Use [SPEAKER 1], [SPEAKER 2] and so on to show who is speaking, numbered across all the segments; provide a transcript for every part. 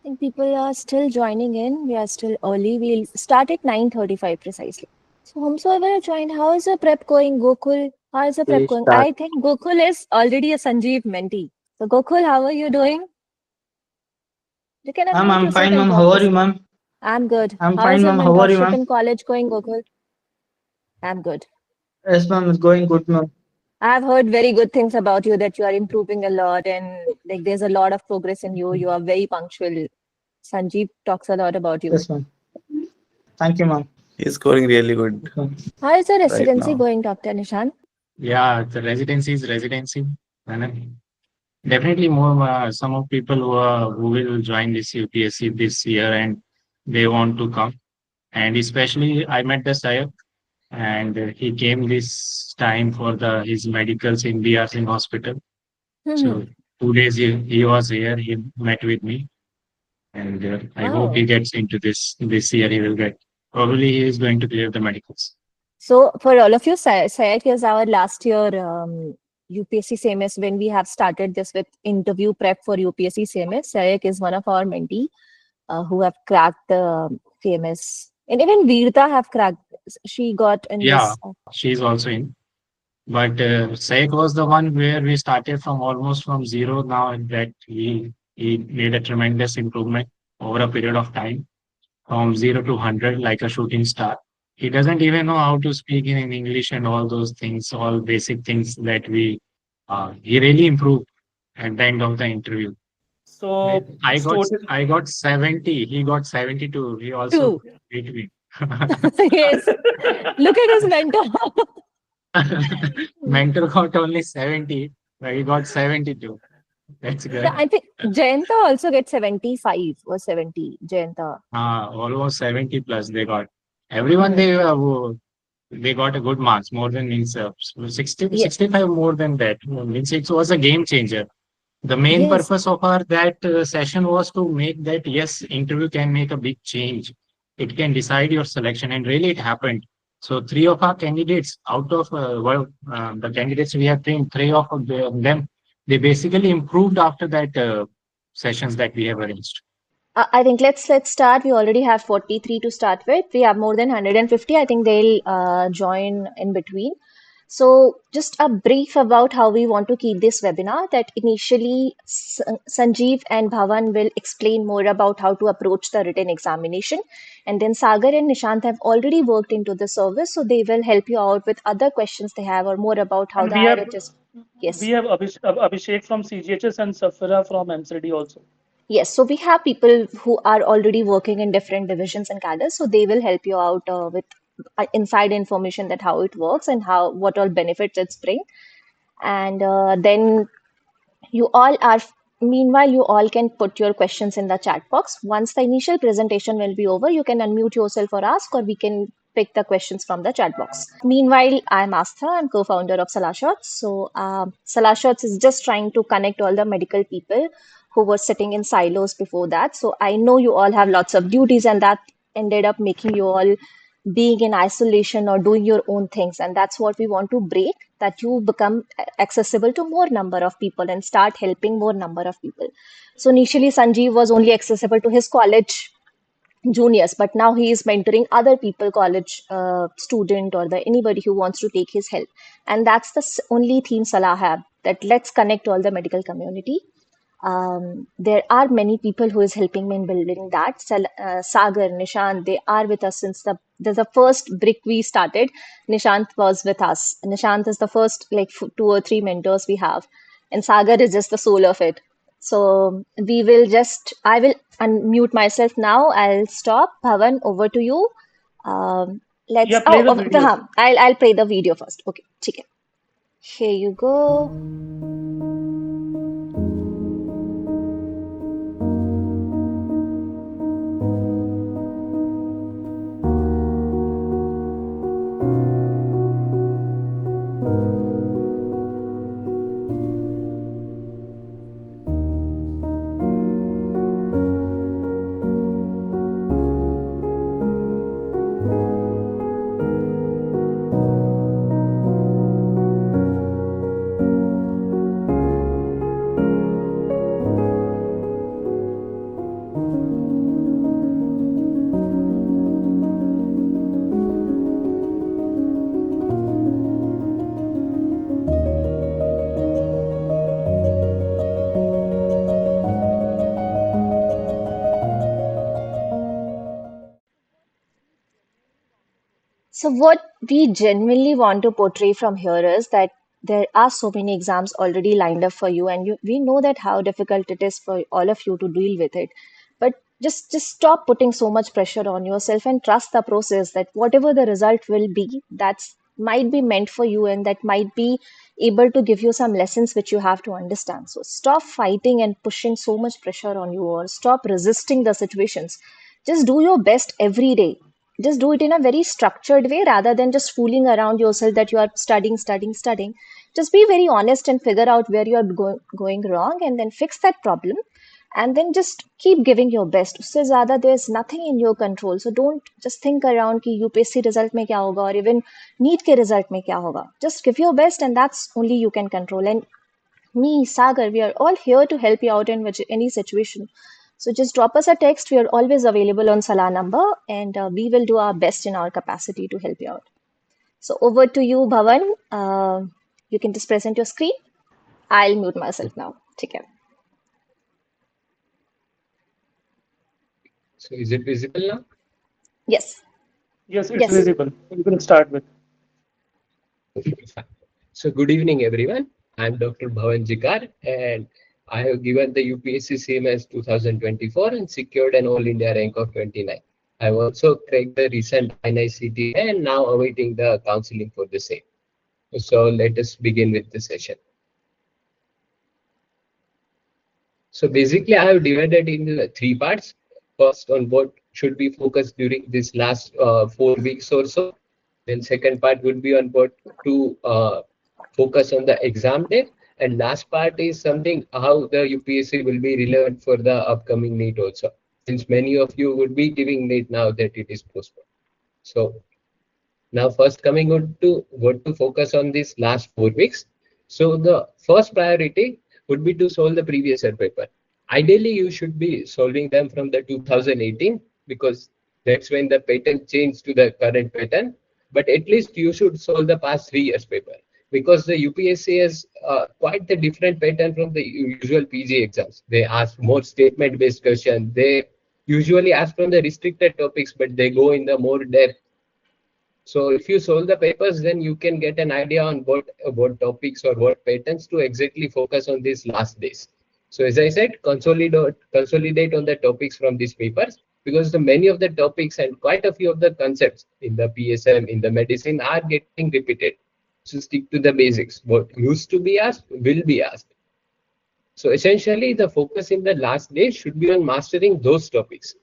[SPEAKER 1] think people are still joining in. We are still early. We'll start at 9:35 precisely. So whomsoever are joined, how is the prep going, Gokul? How is the prep
[SPEAKER 2] We
[SPEAKER 1] going?
[SPEAKER 2] start.
[SPEAKER 1] I think Gokul is already a Sanjeev mentee. So Gokul, how are you doing? You can unmute
[SPEAKER 3] I'm
[SPEAKER 1] yourself
[SPEAKER 3] fine,
[SPEAKER 1] and
[SPEAKER 3] ma'am. How
[SPEAKER 1] drop
[SPEAKER 3] are
[SPEAKER 1] this.
[SPEAKER 3] you, ma'am?
[SPEAKER 1] I'm good.
[SPEAKER 3] I'm
[SPEAKER 1] How is
[SPEAKER 3] fine,
[SPEAKER 1] your
[SPEAKER 3] ma'am. How are you,
[SPEAKER 1] mentorship
[SPEAKER 3] ma'am?
[SPEAKER 1] in college going, Gokul? I'm good.
[SPEAKER 3] Yes, ma'am. It's going good, ma'am.
[SPEAKER 1] I've heard very good things about you that you are improving a lot and like there's a lot of progress in you. You are very punctual. Sanjeev talks a lot about you.
[SPEAKER 3] Yes, ma'am. Thank you, ma'am.
[SPEAKER 2] He's scoring really good
[SPEAKER 3] Yes, ma'am.
[SPEAKER 1] How is the
[SPEAKER 2] right
[SPEAKER 1] residency
[SPEAKER 2] now.
[SPEAKER 1] going, Dr. Nishan?
[SPEAKER 4] Yeah, the residency is residency. And definitely more some of people who will join this UPSC this year and they want to come. And especially I met the Sayed and he came this time for the his medicals in BR Singh Hospital.
[SPEAKER 1] Hmm.
[SPEAKER 4] So 2 days he was here, he met with me and I hope he
[SPEAKER 1] Wow.
[SPEAKER 4] gets into this year he will get. Probably he is going to clear the medicals.
[SPEAKER 1] So for all of you, Sayek is our last year UPSC CMS when we have started this with interview prep for UPSC CMS. Sayek is one of our mentee who have cracked the CMS. And even Veerta have cracked. She got in
[SPEAKER 4] Yeah,
[SPEAKER 1] this.
[SPEAKER 4] she's also in. But Saik was the one where we started from almost from zero now and that he made a tremendous improvement over a period of time from 0 to 100 like a shooting star. He doesn't even know how to speak in English and all those things, all basic things that he really improved at the end of the interview.
[SPEAKER 5] So, student,
[SPEAKER 4] I got 70, he got 72. He also
[SPEAKER 1] Two.
[SPEAKER 4] beat me.
[SPEAKER 1] Yes. Look at his mentor.
[SPEAKER 4] Mentor got only 70, but he got 72. That's
[SPEAKER 1] Yeah,
[SPEAKER 4] good.
[SPEAKER 1] I think Jayanta also gets 75 or 70. Jayanta.
[SPEAKER 4] Almost 70 plus they got. Everyone
[SPEAKER 1] Hmm.
[SPEAKER 4] they got a good marks, more than means 60,
[SPEAKER 1] Yeah.
[SPEAKER 4] 65 more than that. Means it was a game changer. The main
[SPEAKER 1] Yes.
[SPEAKER 4] purpose of our that session was to make that yes, interview can make a big change. It can decide your selection, and really it happened. So three of our candidates out of the candidates we have trained, three of them they basically improved after that sessions that we have arranged.
[SPEAKER 1] I think let's start. We already have 43 to start with. We have more than 150. I think they'll join in between. So just a brief about how we want to keep this webinar that initially Sanjeev and Bhavan will explain more about how to approach the written examination. And then Sagar and Nishant have already worked into the service, so they will help you out with other questions they have or more about how
[SPEAKER 5] and
[SPEAKER 1] the IRHS.
[SPEAKER 5] we
[SPEAKER 1] Yes.
[SPEAKER 5] have Abhishek from CGHS and Safira from MCD also.
[SPEAKER 1] Yes, so we have people who are already working in different divisions and cadres, so they will help you out with inside information that how it works and how what all benefits it's bring. And then you all are, meanwhile, you all can put your questions in the chat box. Once the initial presentation will be over, you can unmute yourself or ask, or we can pick the questions from the chat box. Meanwhile, I'm Astha, I'm co-founder of Salashots. So Salashots is just trying to connect all the medical people who were sitting in silos before that. So I know you all have lots of duties, and that ended up making you all being in isolation or doing your own things, and that's what we want to break, that you become accessible to more number of people and start helping more number of people. So initially Sanjeev was only accessible to his college juniors, but now he is mentoring other people, college student or the anybody who wants to take his help. And that's the only theme Salah have, that let's connect all the medical community. There are many people who is helping me in building that. Sagar, Nishant, they are with us since the first brick we started. Nishant was with us. Nishant is the first like two or three mentors we have, and Sagar is just the soul of it. So we will just I will unmute myself now. I'll stop. Bhavan, over to you.
[SPEAKER 5] Yeah,
[SPEAKER 1] Let's
[SPEAKER 5] play the video.
[SPEAKER 1] I'll play the video first. Okay, ठीक है. Here you go. So what we genuinely want to portray from here is that there are so many exams already lined up for you, and we know that how difficult it is for all of you to deal with it. But just stop putting so much pressure on yourself and trust the process that whatever the result will be, that's might be meant for you and that might be able to give you some lessons which you have to understand. So stop fighting and pushing so much pressure on you, or stop resisting the situations. Just do your best every day. Just do it in a very structured way rather than just fooling around yourself that you are studying. Just be very honest and figure out where you are going wrong, and then fix that problem, and then just keep giving your best. उससे ज़्यादा there's nothing in your control. So don't just think around कि UPSC result में क्या होगा, or even NEET के result में क्या होगा. Just give your best, and that's only you can control. And me, Sagar, we are all here to help you out in any situation. So just drop us a text. We are always available on Salah number, and we will do our best in our capacity to help you out. So over to you, Bhavan. You can just present your screen. I'll mute myself now. Take care.
[SPEAKER 2] So is it visible now?
[SPEAKER 1] Yes.
[SPEAKER 5] Yes, it's
[SPEAKER 1] Yes.
[SPEAKER 5] visible. You can start with.
[SPEAKER 2] Okay, fine. So good evening, everyone. I'm Dr. Bhavan Jikar, and I have given the UPSC CMS 2024 and secured an All India rank of 29. I've also cracked the recent NICT and now awaiting the counseling for the same. So let us begin with the session. So basically, I have divided into three parts. First, on what should be focused during this last 4 weeks or so. Then second part would be on what to focus on the exam day. And last part is something how the UPSC will be relevant for the upcoming NEET also. Since many of you would be giving NEET now that it is postponed. So now first coming on to what to focus on these last 4 weeks. So the first priority would be to solve the previous year paper. Ideally, you should be solving them from the 2018 because that's when the pattern changed to the current pattern. But at least you should solve the past 3 years paper because the UPSC has quite a different pattern from the usual PG exams. They ask more statement-based questions. They usually ask from the restricted topics, but they go in the more depth. So if you solve the papers, then you can get an idea on what topics or what patterns to exactly focus on these last days. So as I said, consolidate on the topics from these papers because the many of the topics and quite a few of the concepts in the PSM, in the medicine are getting repeated. So stick to the basics. What used to be asked will be asked. So essentially, the focus in the last day should be on mastering those topics,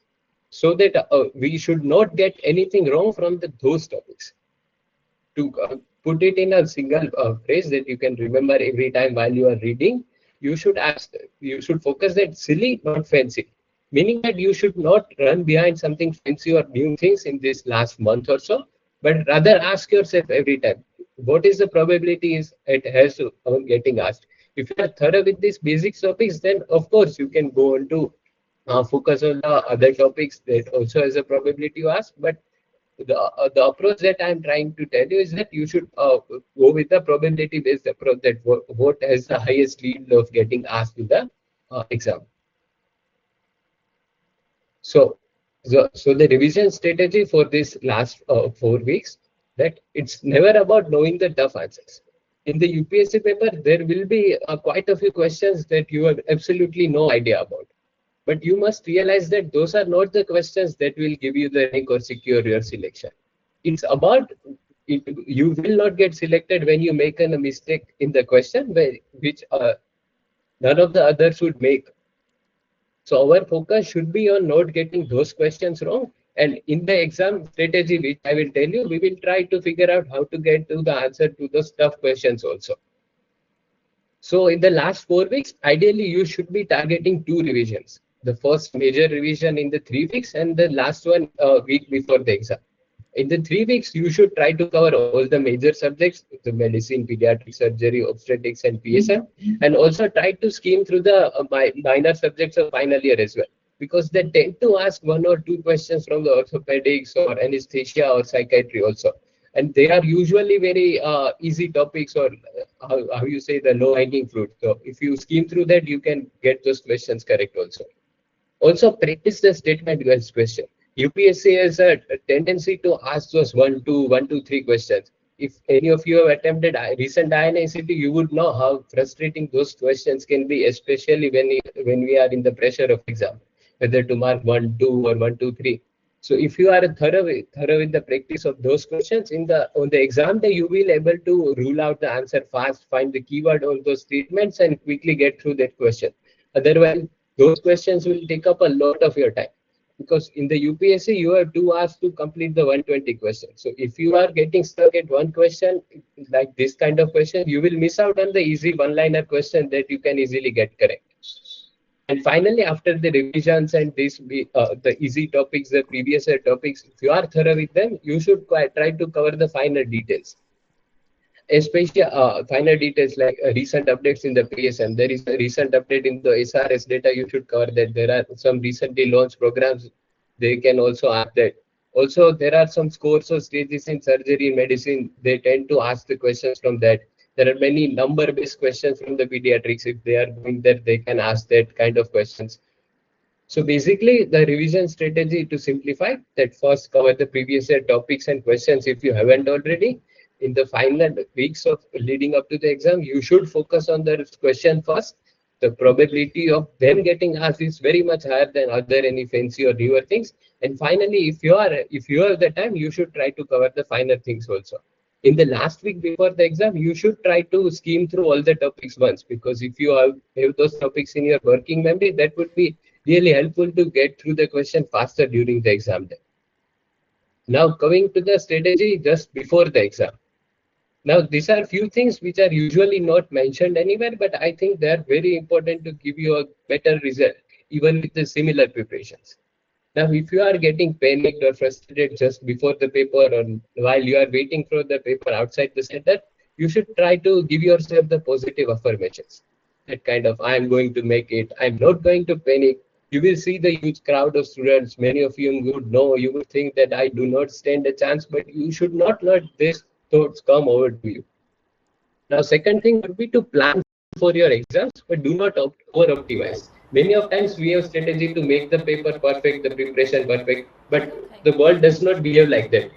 [SPEAKER 2] so that we should not get anything wrong from those topics. To put it in a single phrase that you can remember every time while you are reading, you should focus that silly, not fancy. Meaning that you should not run behind something fancy or new things in this last month or so, but rather ask yourself every time, what is the probability it has of getting asked? If you are thorough with these basic topics, then of course you can go on to focus on the other topics that also has a probability to ask. But the approach that I'm trying to tell you is that you should go with the probability based approach, that what has the highest lead of getting asked in the exam. So the revision strategy for this last 4 weeks, that it's never about knowing the tough answers. In the UPSC paper, there will be quite a few questions that you have absolutely no idea about. But you must realize that those are not the questions that will give you the rank or secure your selection. It's about you will not get selected when you make a mistake in the question which none of the others would make. So our focus should be on not getting those questions wrong. And in the exam strategy, which I will tell you, we will try to figure out how to get to the answer to those tough questions also. So in the last 4 weeks, ideally, you should be targeting 2 revisions. The first major revision in the 3 weeks and the last one a week before the exam. In the 3 weeks, you should try to cover all the major subjects, the medicine, pediatric surgery, obstetrics, and PSM, and also try to skim through the minor subjects of final year as well. Because they tend to ask 1 or 2 questions from the orthopedics or anesthesia or psychiatry also. And they are usually very easy topics, or how you say, the low-hanging fruit. So if you skim through that, you can get those questions correct also. Also, practice the statement-based question. UPSC has a tendency to ask those 1, 2, 1, 2, 3 questions. If any of you have attempted recent INICT, you would know how frustrating those questions can be, especially when we are in the pressure of exam, whether to mark 1, 2 or 1, 2, 3. So if you are thorough in the practice of those questions, on the exam day, you will able to rule out the answer fast, find the keyword on those statements, and quickly get through that question. Otherwise, those questions will take up a lot of your time, because in the UPSC you have 2 hours to complete the 120 questions. So if you are getting stuck at one question, like this kind of question, you will miss out on the easy one-liner question that you can easily get correct. And finally, after the revisions and the easy topics, the previous year topics, if you are thorough with them, you should try to cover the finer details, especially finer details like recent updates in the PSM. There is a recent update in the SRS data. You should cover that. There are some recently launched programs. They can also ask that. Also, there are some scores or stages in surgery and medicine. They tend to ask the questions from that. There are many number-based questions from the pediatrics. If they are going there, they can ask that kind of questions. So basically, the revision strategy, to simplify, that first cover the previous year topics and questions if you haven't already. In the final weeks of leading up to the exam, you should focus on the question first. The probability of them getting asked is very much higher than other any fancy or newer things. And finally, if you have the time, you should try to cover the finer things also. In the last week before the exam, you should try to skim through all the topics once, because if you have those topics in your working memory, that would be really helpful to get through the question faster during the exam day. Now coming to the strategy just before the exam. Now these are few things which are usually not mentioned anywhere, but I think they are very important to give you a better result, even with the similar preparations. Now, if you are getting panicked or frustrated just before the paper or while you are waiting for the paper outside the center, you should try to give yourself the positive affirmations. That kind of, I am going to make it, I'm not going to panic. You will see the huge crowd of students. Many of you would know, you would think that I do not stand a chance, but you should not let these thoughts come over to you. Now, second thing would be to plan for your exams, but do not over-optimize. Many of times we have strategy to make the paper perfect, the preparation perfect, but the world does not behave like that.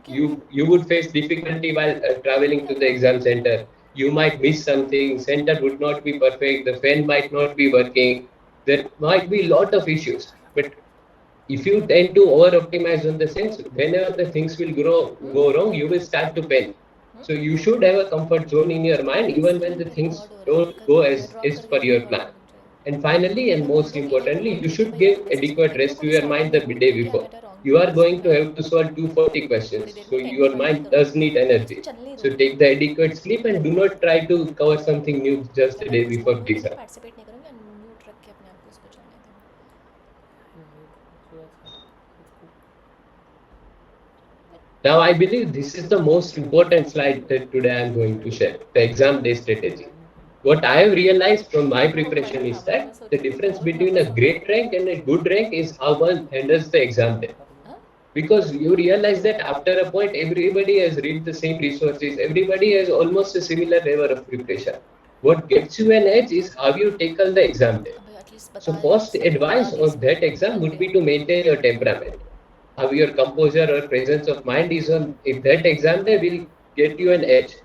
[SPEAKER 2] You would face difficulty while traveling to the exam center. You might miss something, center would not be perfect, the fan might not be working. There might be a lot of issues, but if you tend to over optimize on the sense, whenever the things will go wrong, you will start to panic. So you should have a comfort zone in your mind even when the things don't go as per your plan. And finally, and most importantly, you should give adequate rest to your mind the day before. You are going to have to solve 240 questions, so your mind does need energy. So take the adequate sleep and do not try to cover something new just a day before the exam. Now, I believe this is the most important slide that today I am going to share, the exam day strategy. What I have realized from my preparation is that the difference between a great rank and a good rank is how one handles the exam day. Because you realize that after a point, everybody has read the same resources, everybody has almost a similar level of preparation. What gets you an edge is how you tackle the exam day. So first advice on that exam would be to maintain your temperament. How your composure or presence of mind is on if that exam day will get you an edge.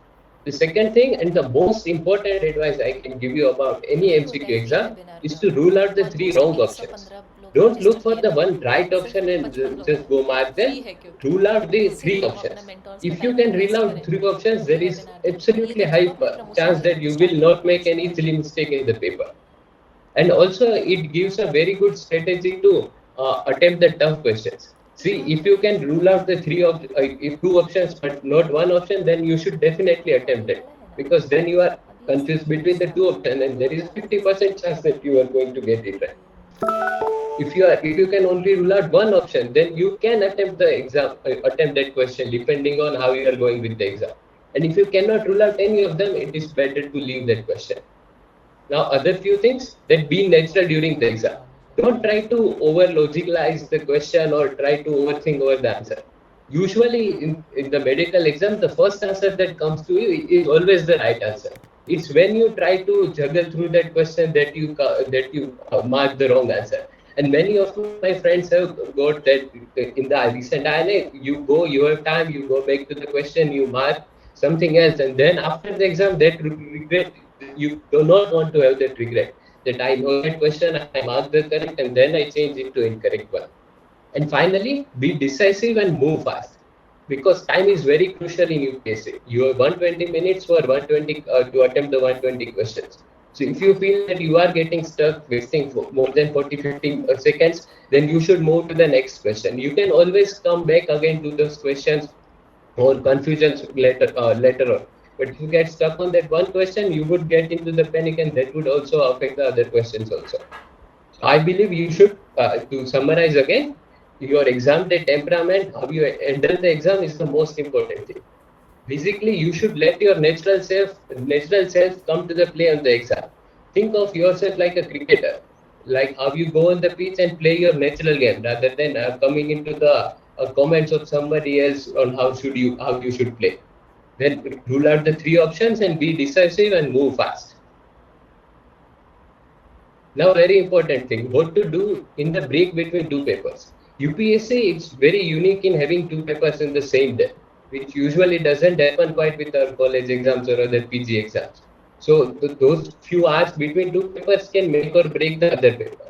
[SPEAKER 2] The second thing and the most important advice I can give you about any MCQ exam is to rule out the 3 wrong options. Don't look for the one right option and just go mark them. Rule out the 3 options. If you can rule out 3 options, there is absolutely high chance that you will not make any silly mistake in the paper. And also it gives a very good strategy to attempt the tough questions. See, if you can rule out the if 2 options but not one option, then you should definitely attempt it, because then you are confused between the 2 options and there is 50% chance that you are going to get it right. If you can only rule out one option, then you can attempt the exam, attempt that question depending on how you are going with the exam. And if you cannot rule out any of them, it is better to leave that question. Now, other few things, that be natural during the exam. Don't try to over logicalize the question or try to overthink over the answer. Usually in the medical exam, the first answer that comes to you is always the right answer. It's when you try to juggle through that question that you mark the wrong answer. And many of my friends have got that in the recent INA. You go, you have time, you go back to the question, you mark something else, and then after the exam, that regret, you do not want to have that regret. That I know that question, I mark the correct, and then I change it to incorrect one. And finally, be decisive and move fast because time is very crucial in UPSC. You have 120 minutes for 120 to attempt the 120 questions. So if you feel that you are getting stuck, wasting more than 40-50 seconds, then you should move to the next question. You can always come back again to those questions or confusions later on. But if you get stuck on that one question, you would get into the panic, and that would also affect the other questions also. I believe you should, to summarize again, your exam day temperament, how you handle the exam is the most important thing. Basically, you should let your natural self come to the play on the exam. Think of yourself like a cricketer, like how you go on the pitch and play your natural game rather than coming into the comments of somebody else on how you should play. Then rule out the three options and be decisive and move fast. Now, very important thing, what to do in the break between two papers. UPSC is very unique in having two papers in the same day, which usually doesn't happen quite with our college exams or other PG exams. So those few hours between two papers can make or break the other paper.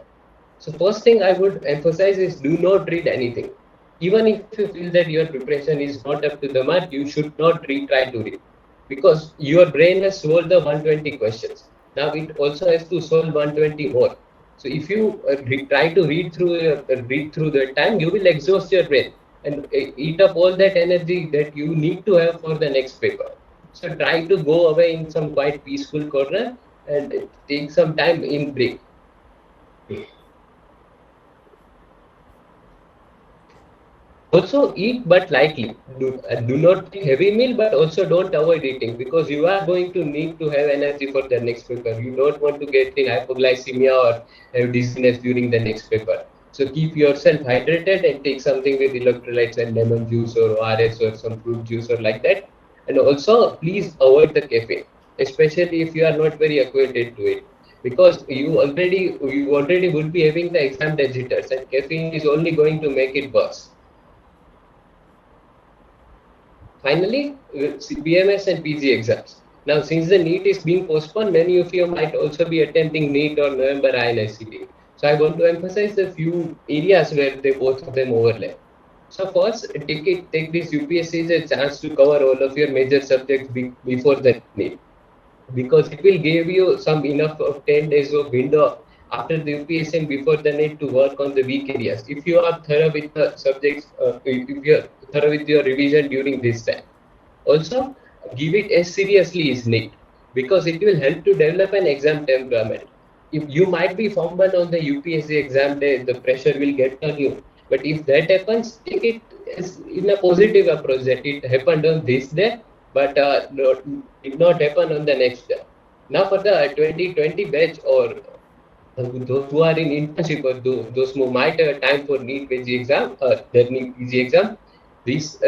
[SPEAKER 2] So first thing I would emphasize is do not read anything. Even if you feel that your preparation is not up to the mark, you should not retry to read because your brain has solved the 120 questions. Now it also has to solve 120 more. So if you try to read through the time, you will exhaust your brain and eat up all that energy that you need to have for the next paper. So try to go away in some quite peaceful corner and take some time in break. Also eat but lightly. Do not take heavy meal, but also don't avoid eating because you are going to need to have energy for the next paper. You don't want to get in hypoglycemia or have dizziness during the next paper. So keep yourself hydrated and take something with electrolytes and lemon juice or ORS or some fruit juice or like that. And also please avoid the caffeine, especially if you are not very acquainted to it. Because you already would be having the exam jitters and caffeine is only going to make it worse. Finally, BMS and PG exams. Now, since the NEET is being postponed, many of you might also be attending NEET or November INSCT. So I want to emphasize a few areas where they both of them overlap. So first, take this UPSC as a chance to cover all of your major subjects before the NEET, because it will give you some enough of 10 days of window after the UPSC and before the NEET to work on the weak areas. If you are thorough with the subjects, if you are thorough with your revision during this time. Also, give it as seriously as NEET because it will help to develop an exam temperament. If you might be fumbled on the UPSC exam day, the pressure will get on you. But if that happens, take it as in a positive approach that it happened on this day, but did not happen on the next day. Now for the 2020 batch or those who are in internship or those who might have time for NEET PG exam, their NEET PG exam, this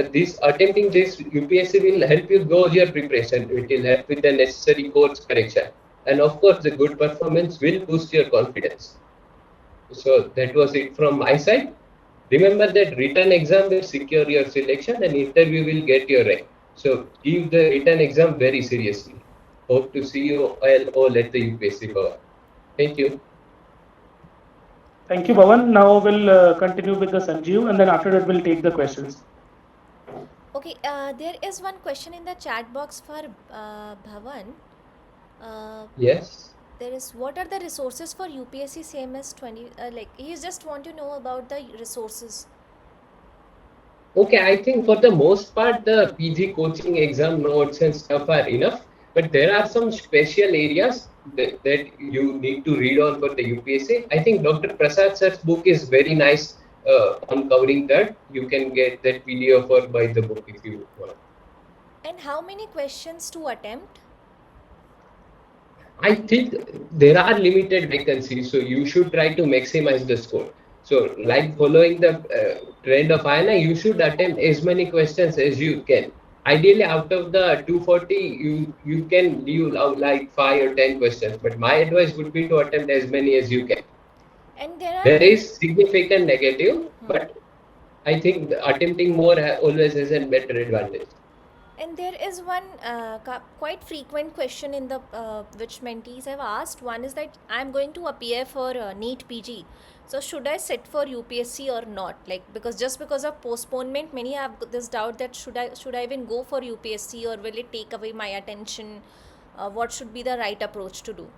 [SPEAKER 2] attempting this UPSC will help you grow your preparation. It will help with the necessary course correction, and of course, the good performance will boost your confidence. So that was it from my side. Remember that written exam will secure your selection, and interview will get your rank. So give the written exam very seriously. Hope to see you all at the UPSC Bhavan. Thank you.
[SPEAKER 5] Thank you, Bhavan. Now we'll continue with the Sanjeev, and then after that we'll take the questions.
[SPEAKER 6] Okay, there is one question in the chat box for Bhavan.
[SPEAKER 2] Yes.
[SPEAKER 6] There is, what are the resources for UPSC CMS 20? Like, he just want to know about the resources.
[SPEAKER 2] Okay, I think for the most part, the PG coaching exam notes and stuff are enough. But there are some special areas that you need to read on for the UPSC. I think Dr. Prasad sir's book is very nice on covering that. You can get that PDF or buy the book if you want.
[SPEAKER 6] And how many questions to attempt?
[SPEAKER 2] I think there are limited vacancies, so you should try to maximize the score. So, like following the trend of INA, you should attempt as many questions as you can. Ideally, out of the 240, you can leave out like 5 or 10 questions. But my advice would be to attempt as many as you can.
[SPEAKER 6] And there are
[SPEAKER 2] There is significant negative, but I think attempting more always has a better advantage.
[SPEAKER 6] And there is one quite frequent question in the which mentees have asked. One is that I'm going to appear for NEET PG. So should I sit for UPSC or not? Like, because just because of postponement, many have this doubt that should I even go for UPSC, or will it take away my attention? What should be the right approach to do?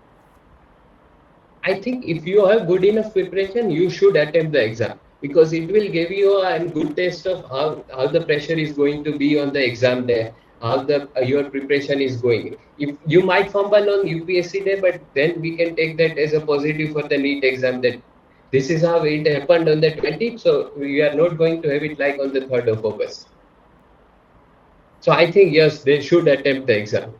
[SPEAKER 2] I think if you have good enough preparation, you should attempt the exam, because it will give you a good taste of how the pressure is going to be on the exam day, how the your preparation is going. If you might fumble on UPSC day, but then we can take that as a positive for the NEET exam, that this is how it happened on the 20th, so we are not going to have it like on the 3rd of August. So I think yes, they should attempt the exam.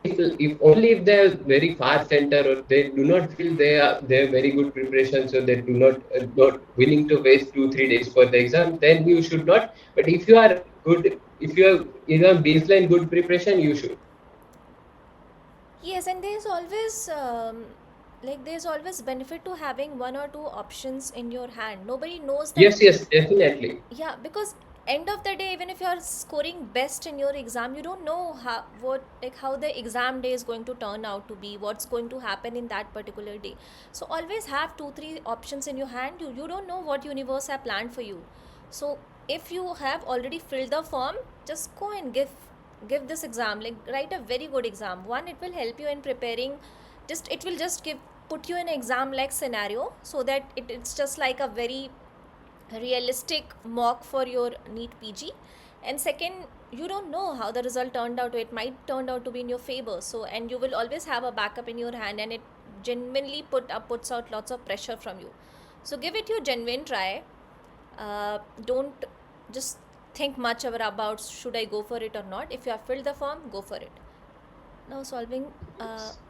[SPEAKER 2] If only if they are very far center, or they do not feel they have very good preparation, so they do not willing to waste 2 3 days for the exam, then you should not. But if you are good, if you have baseline good preparation, you should.
[SPEAKER 6] Yes, and there's always benefit to having one or two options in your hand. Nobody knows that.
[SPEAKER 2] Yes, definitely.
[SPEAKER 6] Yeah, because end of the day, even if you are scoring best in your exam, you don't know how the exam day is going to turn out to be, what's going to happen in that particular day. So always have 2 3 options in your hand. You don't know what universe have planned for you. So if you have already filled the form, just go and give this exam, like write a very good exam. One, it will help you in preparing. It will just give put you in an exam like scenario, so that it's just like a very realistic mock for your NEET PG. And second, you don't know how the result turned out. It might turn out to be in your favor. So, and you will always have a backup in your hand, and it genuinely puts out lots of pressure from you. So give it your genuine try. Don't just think much about should I go for it or not. If you have filled the form, go for it. Now solving.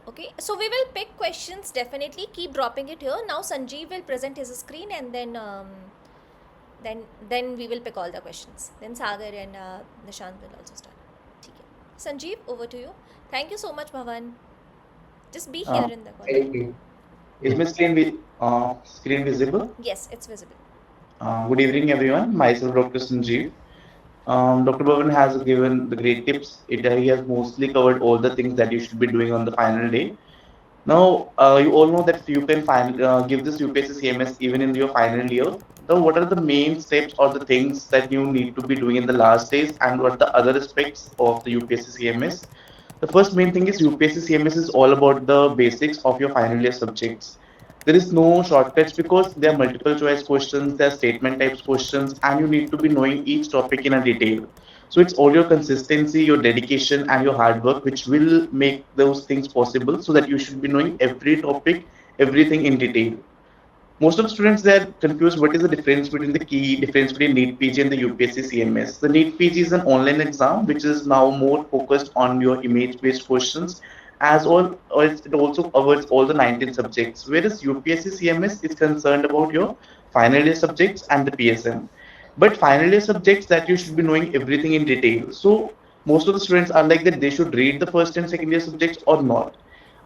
[SPEAKER 6] Okay, so we will pick questions. Definitely keep dropping it here. Now Sanjeev will present his screen, and then we will pick all the questions. Then Sagar and Nishant will also start. Okay. Sanjeev, over to you. Thank you so much, Bhavan. Just be here in the call.
[SPEAKER 2] Thank you.
[SPEAKER 7] Is my screen visible?
[SPEAKER 6] Yes, it's visible.
[SPEAKER 7] Good evening, everyone. Myself, Dr. Sanjeev. Dr. Bhavan has given the great tips. He has mostly covered all the things that you should be doing on the final day. Now, you all know that you can give this UPSC CMS even in your final year. Now, what are the main steps or the things that you need to be doing in the last days, and what are the other aspects of the UPSC CMS? The first main thing is UPSC CMS is all about the basics of your final year subjects. There is no shortcuts because there are multiple choice questions, there are statement types questions, and you need to be knowing each topic in a detail. So it's all your consistency, your dedication, and your hard work which will make those things possible, so that you should be knowing every topic, everything in detail. Most of the students, they're confused what is the difference between the key difference between NEET PG and the UPSC CMS. The NEET PG is an online exam which is now more focused on your image based questions, as all as it also covers all the 19 subjects, whereas UPSC CMS is concerned about your final year subjects and the PSM. But final year subjects, that you should be knowing everything in detail. So most of the students are like that they should read the first and second year subjects or not.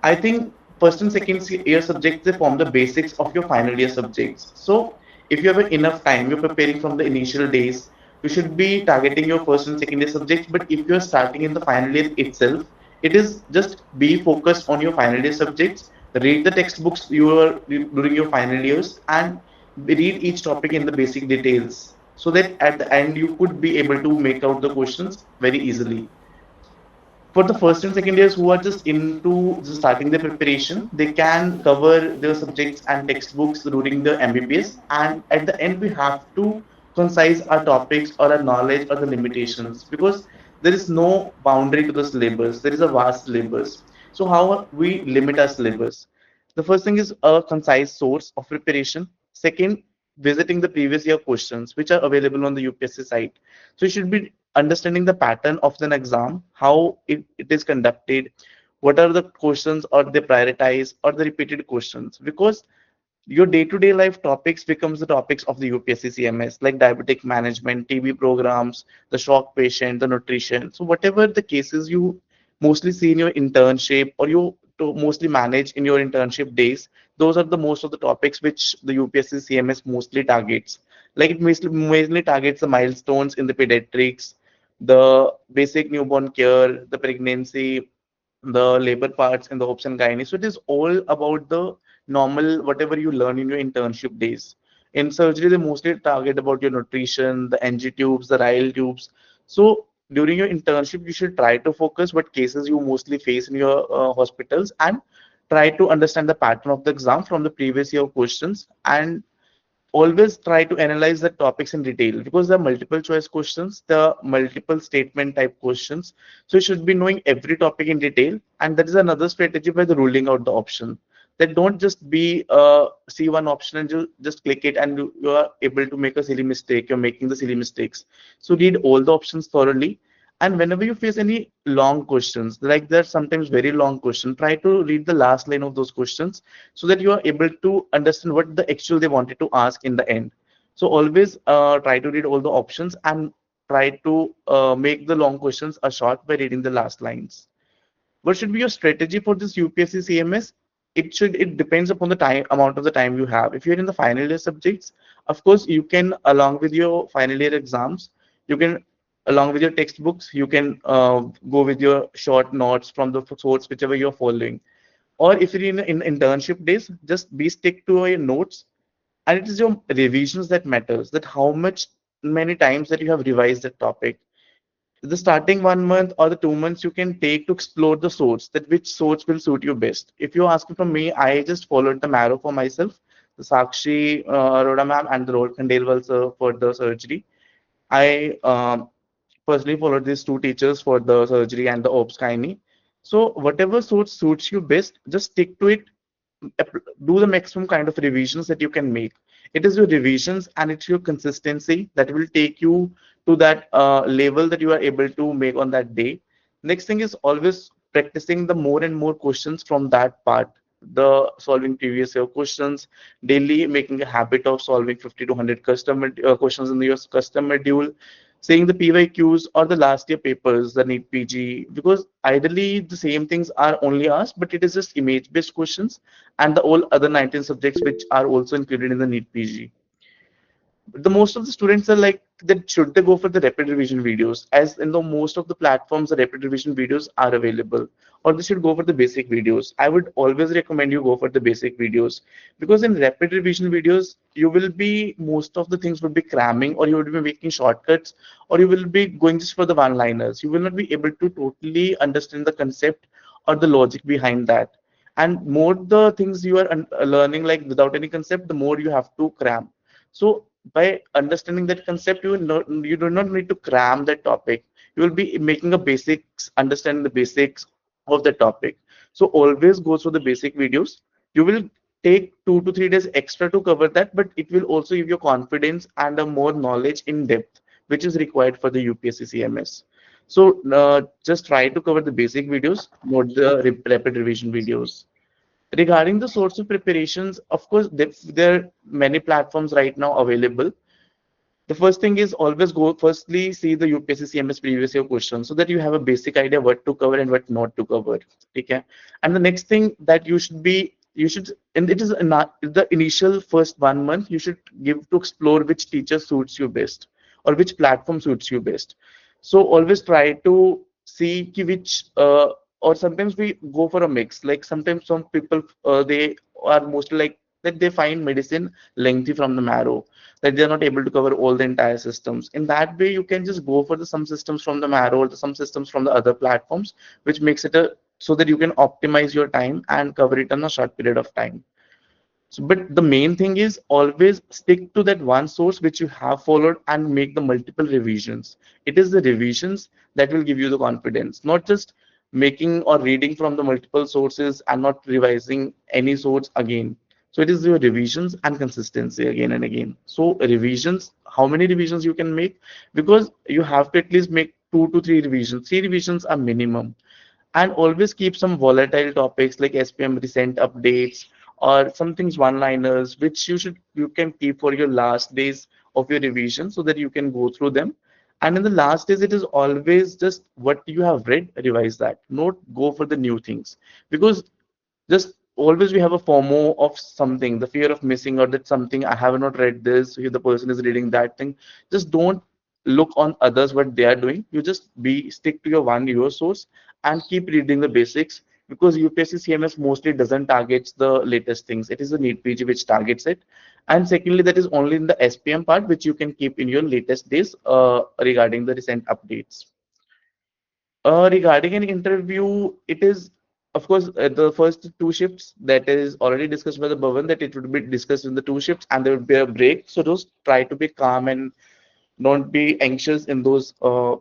[SPEAKER 7] I think first and second year subjects, they form the basics of your final year subjects. So if you have enough time, you're preparing from the initial days, you should be targeting your first and second year subjects. But if you're starting in the final year itself, it is just be focused on your final year subjects, read the textbooks you are during your final years, and read each topic in the basic details, so that at the end you could be able to make out the questions very easily. For the first and second years who are just into just starting their preparation, they can cover their subjects and textbooks during the MBBS. And at the end, we have to concise our topics or our knowledge or the limitations, because there is no boundary to the syllabus. There is a vast syllabus. So how we limit our syllabus? The first thing is a concise source of preparation. Second, visiting the previous year questions which are available on the UPSC site. So you should be understanding the pattern of an exam, how it is conducted, what are the questions or they prioritize or the repeated questions, because your day-to-day life topics becomes the topics of the UPSC CMS, like diabetic management, TB programs, the shock patient, the nutrition. So whatever the cases you mostly see in your internship or your to mostly manage in your internship days. Those are the most of the topics which the UPSC CMS mostly targets. Like it mainly targets the milestones in the pediatrics, the basic newborn care, the pregnancy, the labor parts, and the obs and gynae. So it is all about the normal whatever you learn in your internship days. In surgery, they mostly target about your nutrition, the NG tubes, the Ryle tubes. So during your internship, you should try to focus what cases you mostly face in your hospitals, and try to understand the pattern of the exam from the previous year questions, and always try to analyze the topics in detail, because there are multiple choice questions, there are multiple statement type questions. So you should be knowing every topic in detail, and that is another strategy by the ruling out the option. That don't just be see one option and you just click it, and you are able to make a silly mistake. You're making the silly mistakes. So read all the options thoroughly, and whenever you face any long questions, like there's sometimes very long question, try to read the last line of those questions, so that you are able to understand what the actual they wanted to ask in the end. So always try to read all the options, and try to make the long questions a short by reading the last lines. What should be your strategy for this UPSC CMS? It depends upon the time amount of the time you have. If you're in the final year subjects, of course you can, along with your final year exams, you can, along with your textbooks, you can go with your short notes from the source whichever you're following. Or if you're in internship days, just be stick to your notes, and it is your revisions that matters, that how much many times that you have revised that topic. The starting 1 month or the 2 months you can take to explore the source, that which source will suit you best. If you're asking from me, I just followed the marrow for myself, the Sakshi Arora ma'am and the Rohit Khandelwal sir for the surgery. I personally followed these two teachers for the surgery and the obs gynae. So whatever source suits you best, just stick to it. Do the maximum kind of revisions that you can make. It is your revisions and it's your consistency that will take you to that level that you are able to make on that day. Next thing is always practicing the more and more questions from that part, the solving previous year questions daily, making a habit of solving 50 to 100 custom questions in your custom module, saying the PYQs or the last year papers, the NEET PG, because ideally the same things are only asked, but it is just image based questions, and the all other 19 subjects which are also included in the NEET PG. The most of the students are like that, should they go for the rapid revision videos, as in the most of the platforms the rapid revision videos are available, or they should go for the basic videos. I would always recommend you go for the basic videos, because in rapid revision videos you will be, most of the things will be cramming, or you will be making shortcuts, or you will be going just for the one liners. You will not be able to totally understand the concept or the logic behind that. And more the things you are learning like without any concept, the more you have to cram. So by understanding that concept, you do not need to cram that topic. You will be making a basics, understanding the basics of the topic. So always go through the basic videos. You will take 2 to 3 days extra to cover that, but it will also give you confidence and a more knowledge in depth, which is required for the UPSC CMS. So just try to cover the basic videos, not the rapid revision videos. Regarding the source of preparations, of course, there are many platforms right now available. The first thing is always go firstly see the UPSC CMS previous year questions, so that you have a basic idea what to cover and what not to cover. Okay. And the next thing that you should, and it is not the initial first 1 month, you should give to explore which teacher suits you best, or which platform suits you best. So always try to see which or sometimes we go for a mix. Like sometimes some people they are mostly like that, they find medicine lengthy from the marrow, that they're not able to cover all the entire systems. In that way, you can just go for the some systems from the marrow, or the some systems from the other platforms, which makes it a so that you can optimize your time and cover it in a short period of time. So, but the main thing is always stick to that one source which you have followed, and make the multiple revisions. It is the revisions that will give you the confidence, not just making or reading from the multiple sources and not revising any source again. So it is your revisions and consistency again and again. So revisions, how many revisions you can make? Because you have to at least make 2 to 3 revisions. 3 revisions are minimum, and always keep some volatile topics like SPM recent updates, or some things one liners which you can keep for your last days of your revision, so that you can go through them. And in the last days, it is always just what you have read, revise that, not go for the new things. Because Just always we have a FOMO of something, the fear of missing out, that something I have not read this, here the person is reading that thing. Just don't look on others what they are doing. You just be stick to your source and keep reading the basics, because UPSC CMS mostly doesn't target the latest things. It is the NEET PG which targets it. And secondly, that is only in the SPM part which you can keep in your latest days regarding the recent updates. Regarding an interview, it is, of course, the first two shifts that is already discussed by the Bhavan, that it would be discussed in the two shifts and there would be a break. So just try to be calm and don't be anxious in those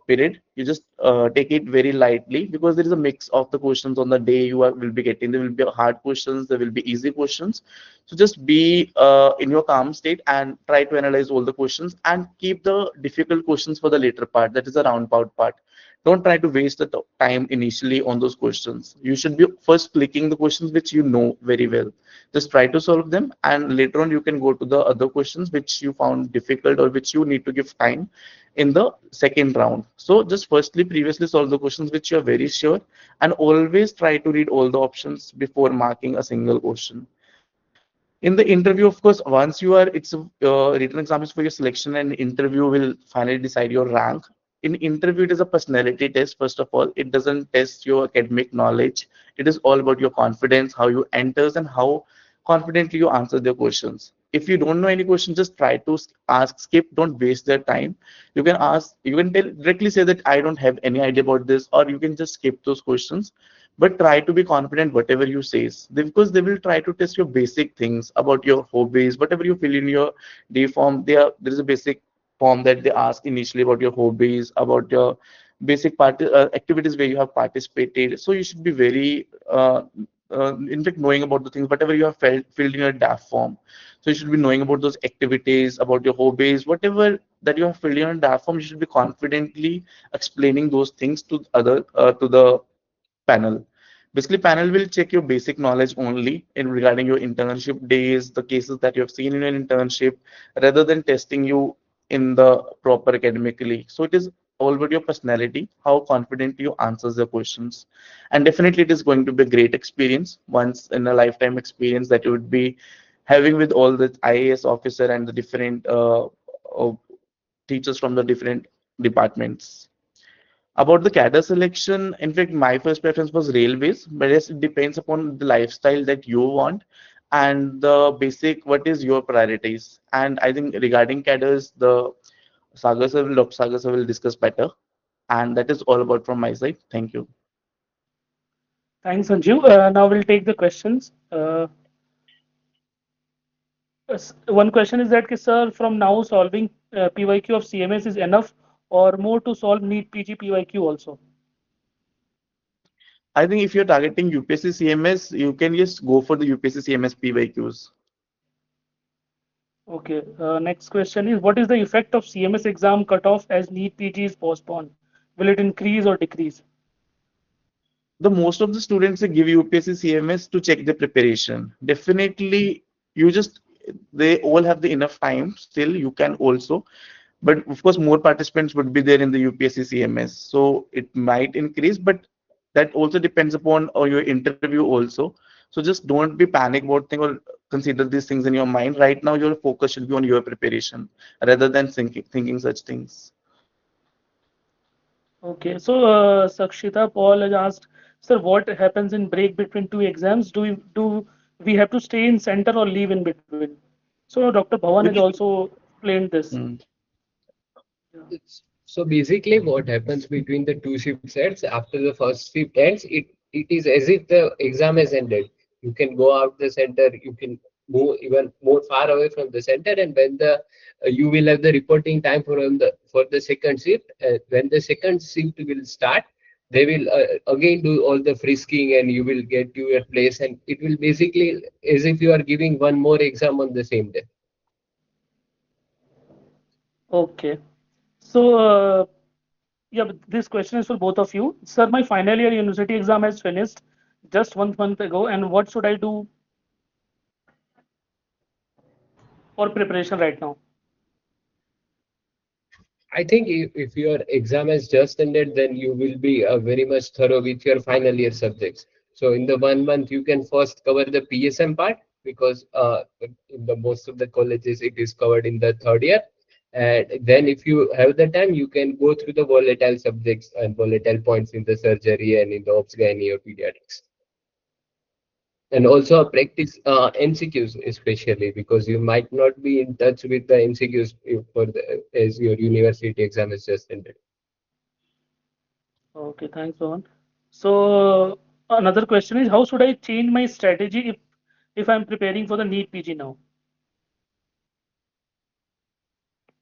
[SPEAKER 7] period. You just take it very lightly, because there is a mix of the questions on the day will be getting. There will be hard questions, there will be easy questions. So just be in your calm state and try to analyze all the questions and keep the difficult questions for the later part. That is the roundabout part. Don't try to waste the time initially on those questions. You should be first clicking the questions which you know very well. Just try to solve them, and later on you can go to the other questions which you found difficult or which you need to give time in the second round. So just firstly previously solve the questions which you are very sure, and always try to read all the options before marking a single question. In the interview, of course, once you are, it's a written exam is for your selection, and interview will finally decide your rank. In interview, it is a personality test. First of all, it doesn't test your academic knowledge. It is all about your confidence, how you enters, and how confidently you answer the questions. If you don't know any question, just try to ask, skip, don't waste their time. You can ask, you can directly say that I don't have any idea about this, or you can just skip those questions, but try to be confident whatever you say, because they will try to test your basic things about your hobbies. Whatever you fill in your D form, there is a basic form that they ask initially about your hobbies, about your basic activities where you have participated. So you should be very in fact knowing about the things whatever you have filled in your DAF form. So you should be knowing about those activities, about your hobbies, whatever that you have filled in your DAF form. You should be confidently explaining those things to other to the panel. Basically, panel will check your basic knowledge only in regarding your internship days, the cases that you have seen in your internship, rather than testing you in the proper academically. So it is all about your personality, how confident you answers the questions. And definitely it is going to be a great experience, once in a lifetime experience that you would be having with all the IAS officer and the different teachers from the different departments. About the cadre selection, in fact, my first preference was railways, but yes, it depends upon the lifestyle that you want and the basic what is your priorities. And I think regarding cadres, the Dr. Sagar sir will discuss better. And that is all about from my side. Thank you.
[SPEAKER 5] Thanks, Sanjeev. Now we'll take the questions. One question is that, sir, from now solving PYQ of CMS is enough, or more to solve NEET PG PYQ also?
[SPEAKER 7] I think if you're targeting UPSC CMS, you can just go for the UPSC CMS PYQs.
[SPEAKER 5] Okay. Next question is, what is the effect of CMS exam cutoff as NEET PG is postponed? Will it increase or decrease?
[SPEAKER 7] The most of the students they give UPSC CMS to check the preparation. Definitely, you just they all have the enough time. Still, you can also, but of course, more participants would be there in the UPSC CMS, so it might increase. But that also depends upon your interview also. So just don't be panic about thing or consider these things in your mind. Right now, your focus should be on your preparation rather than thinking such things.
[SPEAKER 5] Okay. So Sakshita Paul has asked, sir, what happens in break between two exams? Do we have to stay in center or leave in between? So Dr. Bhawan has also explained this.
[SPEAKER 7] Mm.
[SPEAKER 5] Yeah.
[SPEAKER 2] So basically, what happens between the two shift sets after the first shift ends, it is as if the exam has ended. You can go out the center, you can move even more far away from the center, and when the you will have the reporting time for the second shift. When the second shift will start, they will again do all the frisking, and you will get to your place, and it will basically as if you are giving one more exam on the same day.
[SPEAKER 5] Okay. So yeah, but this question is for both of you. Sir, my final year university exam has finished just 1 month ago, and what should I do for preparation right now?
[SPEAKER 2] I think if your exam has just ended, then you will be very much thorough with your final year subjects. So in the 1 month, you can first cover the PSM part, because in the most of the colleges it is covered in the third year. And then if you have the time, you can go through the volatile subjects and volatile points in the surgery and in the obs, gynae or pediatrics. And also practice MCQs, especially because you might not be in touch with the MCQs for as your university exam is just ended.
[SPEAKER 5] Okay, thanks, Bhavan. So another question is, how should I change my strategy if I'm preparing for the NEET PG now?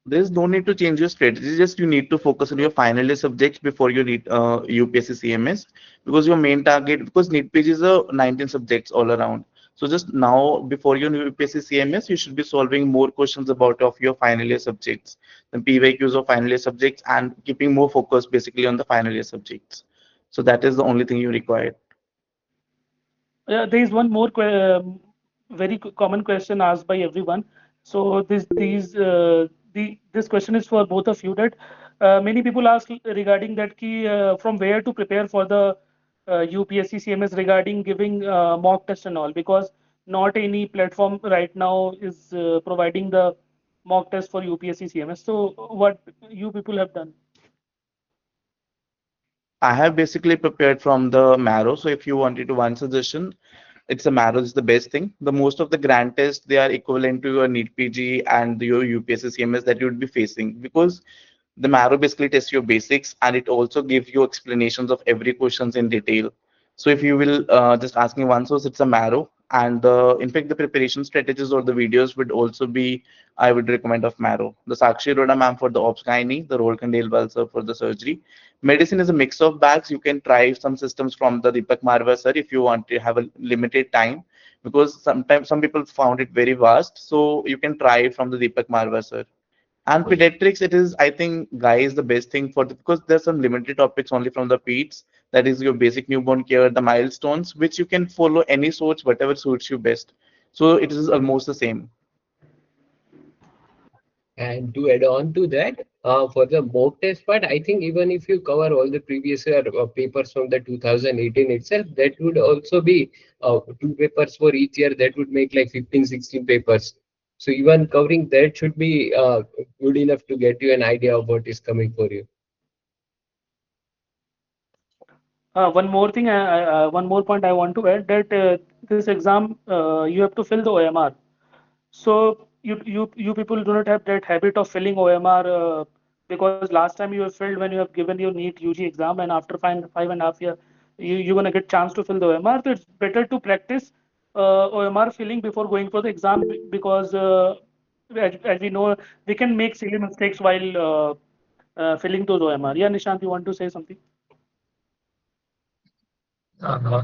[SPEAKER 7] There's no need to change your strategy. Just you need to focus on your final year subjects before you need UPSC CMS, because your main target, because NEET page is a 19 subjects all around. So just now before your UPSC CMS, you should be solving more questions about of your final year subjects, the PYQs of final year subjects, and keeping more focus basically on the final year subjects. So that is the only thing you require.
[SPEAKER 5] There is one more very common question asked by everyone. So this question is for both of you. That many people ask regarding that key from where to prepare for the UPSC CMS regarding giving mock test and all, because not any platform right now is providing the mock test for UPSC CMS. So what you people have done?
[SPEAKER 7] I have basically prepared from the Marrow. So if you wanted to one suggestion, it's a Marrow is the best thing. The most of the grant tests, they are equivalent to your NEET PG and your UPSC CMS that you would be facing, because the Marrow basically tests your basics and it also gives you explanations of every questions in detail. So if you will just ask me one source, it's a Marrow. And in fact, the preparation strategies or the videos would also be, I would recommend of Marrow. The Sakshi Arora ma'am for the obs gynae, the Rolkan Delwal sir for the surgery. Medicine is a mix of bags. You can try some systems from the Deepak Marwa sir if you want to have a limited time, because sometimes some people found it very vast. So you can try it from the Deepak Marwa sir. And pediatrics, it is, I think, Guy is the best thing for because there's some limited topics only from the peds. That is your basic newborn care, the milestones, which you can follow any sorts, whatever suits you best. So it is almost the same.
[SPEAKER 2] And to add on to that, for the mock test part, I think even if you cover all the previous year papers from the 2018 itself, that would also be 2 papers for each year. That would make like 15, 16 papers. So even covering that should be good enough to get you an idea of what is coming for you.
[SPEAKER 5] One more thing, one more point I want to add, that this exam you have to fill the OMR. So you people do not have that habit of filling OMR because last time you have filled when you have given your NEET UG exam, and after 5.5 years you're gonna get chance to fill the OMR. So it's better to practice OMR filling before going for the exam, because as we know, we can make silly mistakes while filling those OMR. Yeah, Nishant, you want to say something?
[SPEAKER 4] Uh,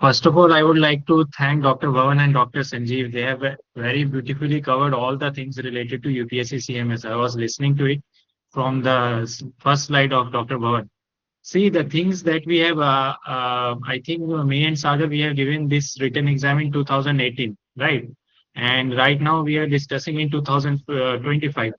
[SPEAKER 4] First of all, I would like to thank Dr. Bhavan and Dr. Sanjeev. They have very beautifully covered all the things related to UPSC CMS. I was listening to it from the first slide of Dr. Bhavan. See, the things that we have, I think me and Sagar, we have given this written exam in 2018, right? And right now we are discussing in 2025.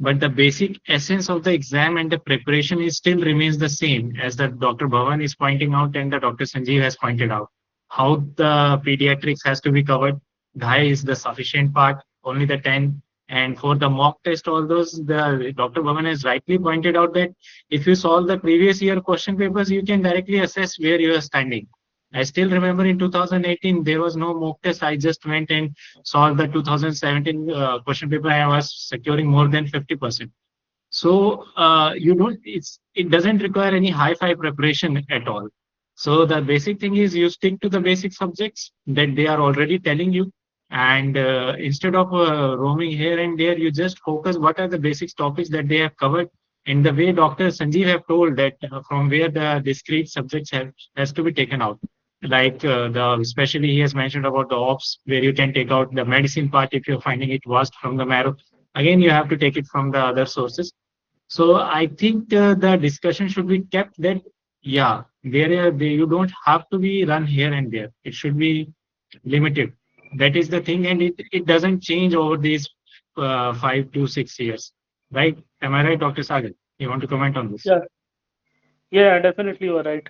[SPEAKER 4] But the basic essence of the exam and the preparation is still remains the same, as the Dr. Bhavan is pointing out and the Dr. Sanjeev has pointed out. How the pediatrics has to be covered. Ghai is the sufficient part, only the 10. And for the mock test, all those, the Dr. Bhavan has rightly pointed out that if you solve the previous year question papers, you can directly assess where you are standing. I still remember in 2018, there was no mock test. I just went and solved the 2017 question paper. I was securing more than 50%. So you don't, it doesn't require any high-fi preparation at all. So the basic thing is you stick to the basic subjects that they are already telling you. And instead of roaming here and there, you just focus what are the basic topics that they have covered. In the way Dr. Sanjeev have told that from where the discrete subjects has to be taken out. Like especially he has mentioned about the ops, where you can take out the medicine part if you're finding it vast from the marrow. Again, you have to take it from the other sources. So I think the discussion should be kept that, yeah, you don't have to be run here and there. It should be limited. That is the thing, and it doesn't change over these 5 to 6 years, right? Am I right, Dr. Sagar? You want to comment on this?
[SPEAKER 5] Yeah, yeah, definitely you are right.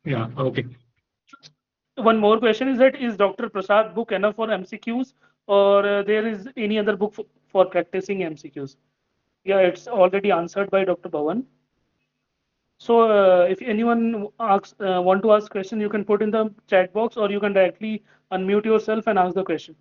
[SPEAKER 4] Yeah. Okay.
[SPEAKER 5] One more question is that is Dr. Prasad book enough for MCQs, or there is any other book for practicing MCQs? Yeah, it's already answered by Dr. Bhavan. So if anyone want to ask question, you can put in the chat box, or you can directly unmute yourself and ask the question.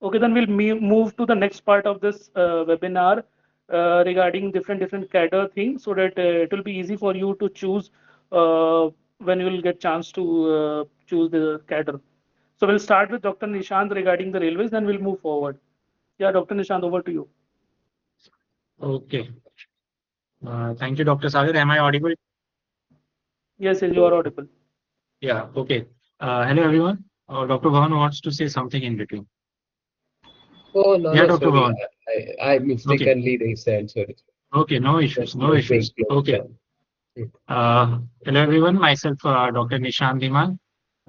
[SPEAKER 5] Okay, then we'll move to the next part of this webinar regarding different cadre things, so that it will be easy for you to choose when you will get chance to choose the cadre. So we'll start with Dr. Nishant regarding the railways, then we'll move forward. Yeah, Dr. Nishant, over to you.
[SPEAKER 4] Okay. Thank you, Dr. Sagar. Am I audible?
[SPEAKER 5] Yes, yes, you are audible.
[SPEAKER 4] Yeah. Okay. Hello, everyone. Dr. Bhavan wants to say something in between.
[SPEAKER 2] Oh, no,
[SPEAKER 4] Yeah,
[SPEAKER 2] no,
[SPEAKER 4] Dr.
[SPEAKER 2] sorry.
[SPEAKER 4] Bhavan.
[SPEAKER 2] I
[SPEAKER 4] Okay.
[SPEAKER 2] mistakenly raised hand, sorry.
[SPEAKER 4] Okay. No issues. No issues. Okay. Hello, everyone. Myself, Dr. Nishant Dhiman.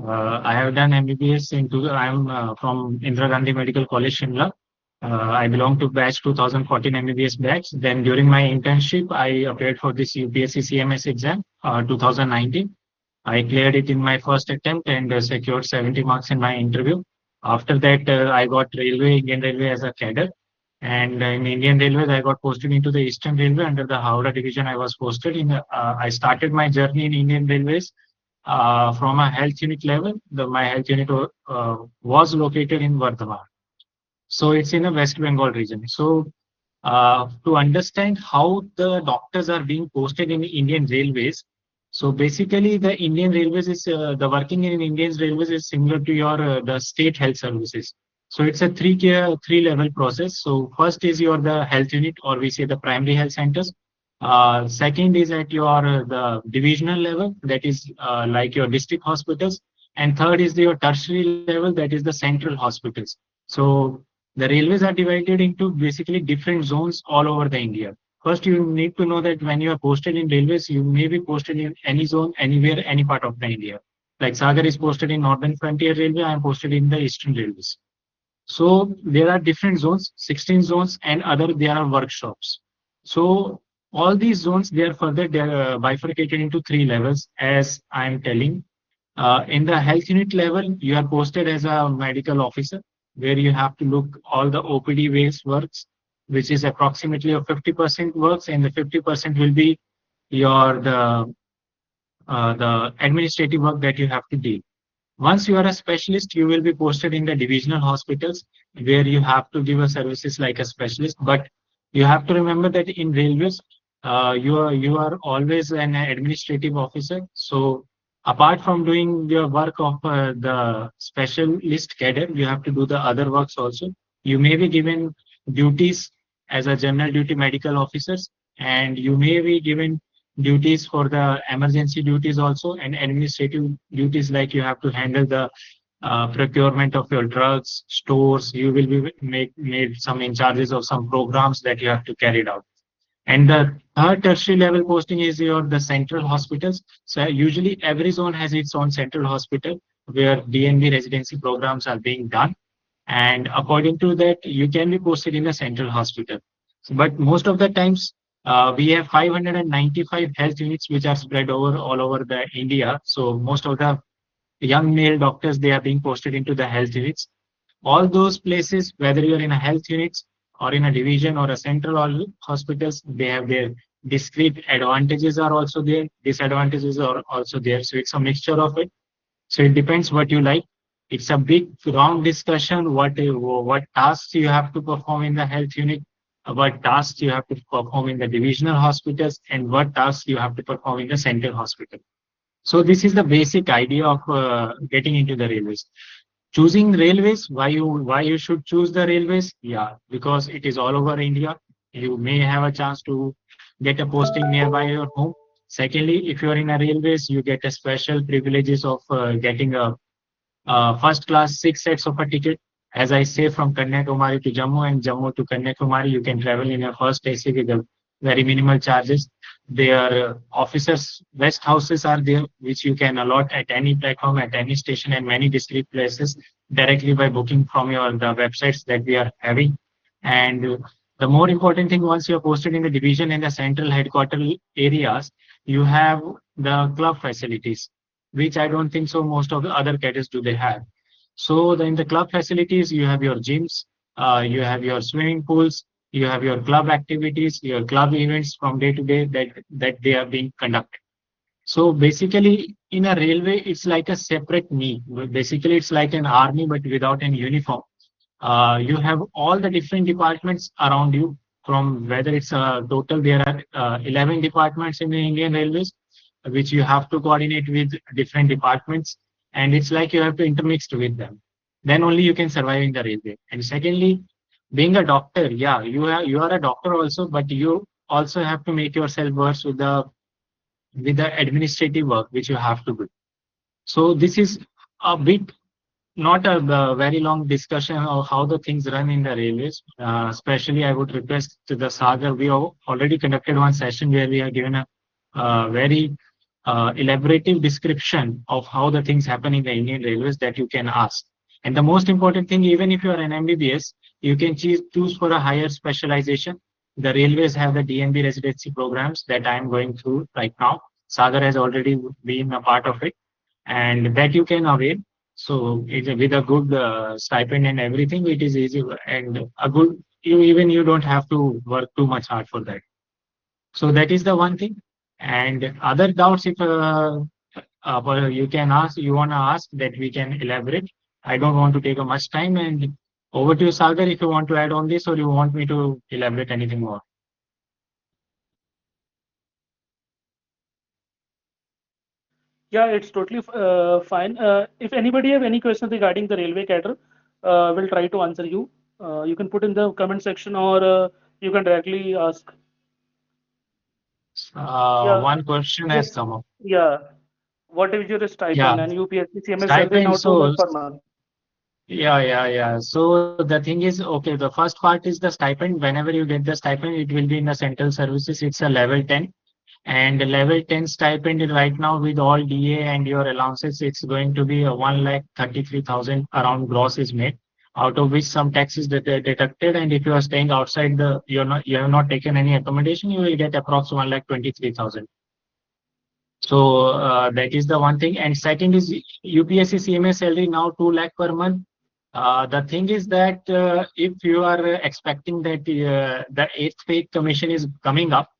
[SPEAKER 4] I have done MBBS I am from Indira Gandhi Medical College, Shimla. I belong to batch 2014 MBBS batch. Then during my internship, I appeared for this UPSC CMS exam, 2019. I cleared it in my first attempt and secured 70 marks in my interview. After that, I got Indian Railway as a cadre. And in Indian Railways, I got posted into the Eastern Railway under the Howrah division. I was posted in. I started my journey in Indian Railways from a health unit level. My health unit was located in Vardhaman. So it's in the West Bengal region. So to understand how the doctors are being posted in Indian Railways, so basically the Indian Railways is the working in Indian Railways is similar to your the state health services. So it's a three level process. So first is your the health unit, or we say the primary health centers. Second is at your the divisional level, that is like your district hospitals, and third is your tertiary level, that is the central hospitals. So the railways are divided into basically different zones all over the India. First, you need to know that when you are posted in railways, you may be posted in any zone, anywhere, any part of the India. Like Sagar is posted in Northern Frontier Railway, I am posted in the Eastern Railways. So there are different zones, 16 zones, and other there are workshops. So all these zones, they are further bifurcated into three levels, as I am telling. In the health unit level, you are posted as a medical officer, where you have to look all the OPD based works, which is approximately of 50% works, and the 50% will be your the administrative work that you have to deal. Once you are a specialist, you will be posted in the divisional hospitals where you have to give a services like a specialist. But you have to remember that in railways, you are always an administrative officer. So apart from doing your work of the specialist cadre, you have to do the other works also. You may be given duties as a general duty medical officers, and you may be given duties for the emergency duties also, and administrative duties, like you have to handle the procurement of your drugs stores. You will be made some in charges of some programs that you have to carry out. And the third tertiary level posting is your the central hospitals. So usually every zone has its own central hospital where DNB residency programs are being done, and according to that you can be posted in a central hospital. But most of the times we have 595 health units which are spread over all over the India. So most of the young male doctors, they are being posted into the health units. All those places, whether you're in a health units or in a division or a central hospitals, they have their discrete advantages are also there, disadvantages are also there. So it's a mixture of it. So it depends what you like. It's a big long discussion. What tasks you have to perform in the health unit, what tasks you have to perform in the divisional hospitals, and what tasks you have to perform in the central hospital. So this is the basic idea of getting into the railways. Choosing railways, why you should choose the railways? Yeah, because it is all over India. You may have a chance to get a posting nearby your home. Secondly, if you are in a railways, you get a special privileges of getting a first class 6 sets of a ticket. As I say, from Kanyakumari to Jammu and Jammu to Kanyakumari, you can travel in a first AC with a very minimal charges. Their officers' rest houses are there, which you can allot at any platform, at any station, and many discrete places directly by booking from the websites that we are having. And the more important thing, once you are posted in the division and the central headquarter areas, you have the club facilities, which I don't think so most of the other cadets do they have. So in the club facilities, you have your gyms, you have your swimming pools, you have your club activities, your club events from day to day that they are being conducted. So basically, in a railway, it's like a separate me. Basically, it's like an army, but without any uniform. You have all the different departments around you, from whether it's total, there are 11 departments in the Indian Railways, which you have to coordinate with different departments. And it's like you have to intermix with them. Then only you can survive in the railway. And secondly, being a doctor, yeah, you are a doctor also, but you also have to make yourself worse with the administrative work which you have to do. So this is a bit not a very long discussion of how the things run in the railways. Especially, I would request to the Sagar. We have already conducted one session where we have given a very elaborative description of how the things happen in the Indian Railways that you can ask. And the most important thing, even if you are an MBBS, you can choose for a higher specialization. The railways have the DNB residency programs that I am going through right now. Sagar has already been a part of it, and that you can avail. So with a good stipend and everything, it is easy and a good. You don't have to work too much hard for that. So that is the one thing. And other doubts, if well, you can ask, you want to ask, that we can elaborate. I don't want to take much time. And over to you, Sagar, if you want to add on this or you want me to elaborate anything more.
[SPEAKER 5] Yeah, it's totally fine. If anybody have any questions regarding the railway cadre, we'll try to answer you. You can put in the comment section or you can directly ask. Yeah,
[SPEAKER 4] One question has
[SPEAKER 5] yes,
[SPEAKER 4] come up.
[SPEAKER 5] yeah. What is your stipend
[SPEAKER 4] Yeah,
[SPEAKER 5] and UPSC CMS salary
[SPEAKER 4] stipend.
[SPEAKER 5] now 2
[SPEAKER 4] So
[SPEAKER 5] lakh per month?
[SPEAKER 4] yeah. So the thing is, okay, the first part is the stipend. Whenever you get the stipend, it will be in the central services. It's a level 10. And level 10 stipend right now with all DA and your allowances, it's going to be a 1,33,000 around gross is made, out of which some tax is deducted. And if you are staying outside you have not taken any accommodation, you will get approx 1,23,000. So that is the one thing. And second is UPSC CMS salary now 2 lakh per month. The thing is that if you are expecting that the 8th pay commission is coming up,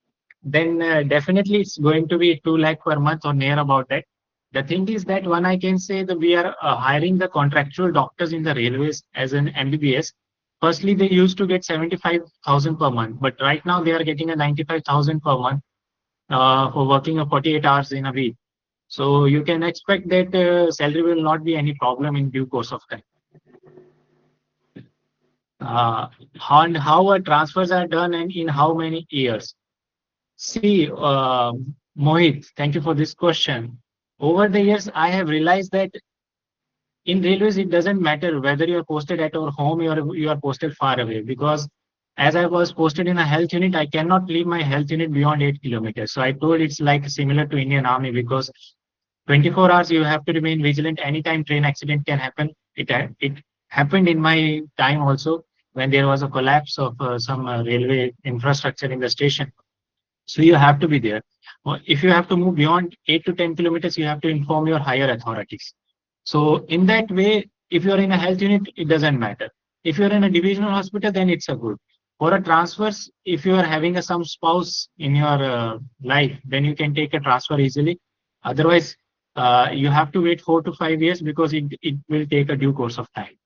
[SPEAKER 4] then definitely it's going to be 2 lakh per month or near about that. The thing is that one, I can say that we are hiring the contractual doctors in the railways as an MBBS. Firstly, they used to get 75,000 per month, but right now they are getting a 95,000 per month for working 48 hours in a week. So you can expect that salary will not be any problem in due course of time. How transfers are done and in how many years? See, Mohit, thank you for this question. Over the years, I have realized that in railways, it doesn't matter whether you are posted at our home or you are posted far away, because as I was posted in a health unit, I cannot leave my health unit beyond 8 kilometers. So I told it's like similar to Indian Army, because 24 hours you have to remain vigilant. Anytime train accident can happen. It happened in my time also, when there was a collapse of some railway infrastructure in the station. So you have to be there. If you have to move beyond 8 to 10 kilometers, you have to inform your higher authorities. So in that way, if you're in a health unit, it doesn't matter. If you're in a divisional hospital, then it's a good. For a transfers, if you are having some spouse in your life, then you can take a transfer easily. Otherwise, you have to wait 4 to 5 years, because it will take a due course of time.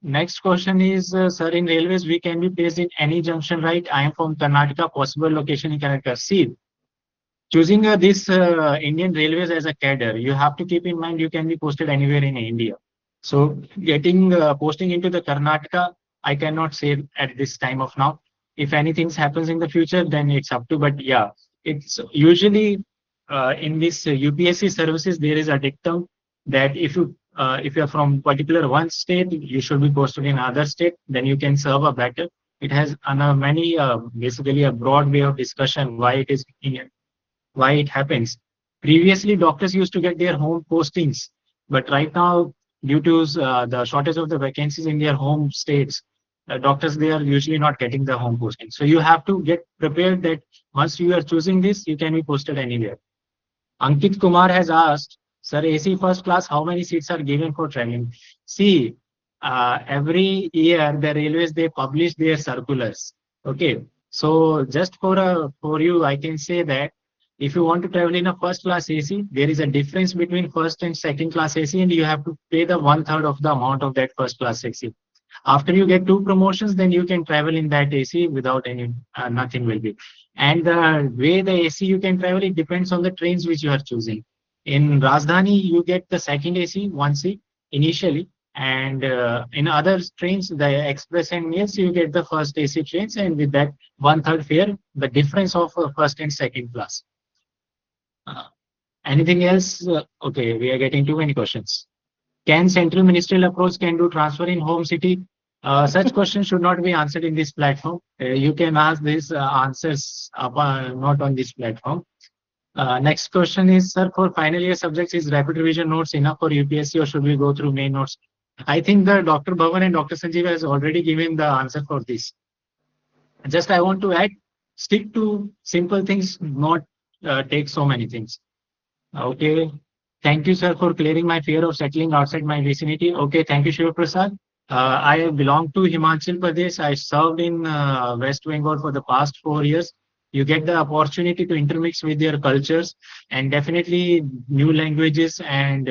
[SPEAKER 4] Next question is, sir, in railways, we can be placed in any junction, right? I am from Karnataka, possible location in Karnataka. See, choosing this Indian Railways as a cadre, you have to keep in mind you can be posted anywhere in India. So getting posting into the Karnataka, I cannot say at this time of now. If anything happens in the future, then it's up to. But yeah, it's usually in this UPSC services, there is a dictum that if you are from particular one state, you should be posted in other state, then you can serve a better. It has many basically a broad way of discussion why it is why it happens. Previously, doctors used to get their home postings, but right now, due to the shortage of the vacancies in their home states, doctors they are usually not getting the home posting. So you have to get prepared that once you are choosing this, you can be posted anywhere. Ankit Kumar has asked, Sir, AC first class, how many seats are given for traveling? See, every year the railways they publish their circulars. Okay, so just for you, I can say that if you want to travel in a first class AC, there is a difference between first and second class AC, and you have to pay the 1/3 of the amount of that first class AC. After you get two promotions, then you can travel in that AC without any nothing will be. And the way the AC you can travel, it depends on the trains which you are choosing. In Rajdhani, you get the second AC, one seat initially, and in other trains, the express and mails, you get the first AC trains, and with that 1/3 fare, the difference of first and second class. Uh, Anything else? Okay, we are getting too many questions. Can central ministerial approach can do transfer in home city? Such questions should not be answered in this platform. You can ask these answers not on this platform. Next question is, sir, for final year subjects, is rapid revision notes enough for UPSC or should we go through main notes? I think the Dr. Bhavan and Dr. Sanjeev has already given the answer for this. Just I want to add, stick to simple things, not take so many things. Okay. Thank you, sir, for clearing my fear of settling outside my vicinity. Okay. Thank you, Shiva Prasad. I belong to Himachal Pradesh. I served in West Bengal for the past 4 years. You get the opportunity to intermix with their cultures and definitely new languages. And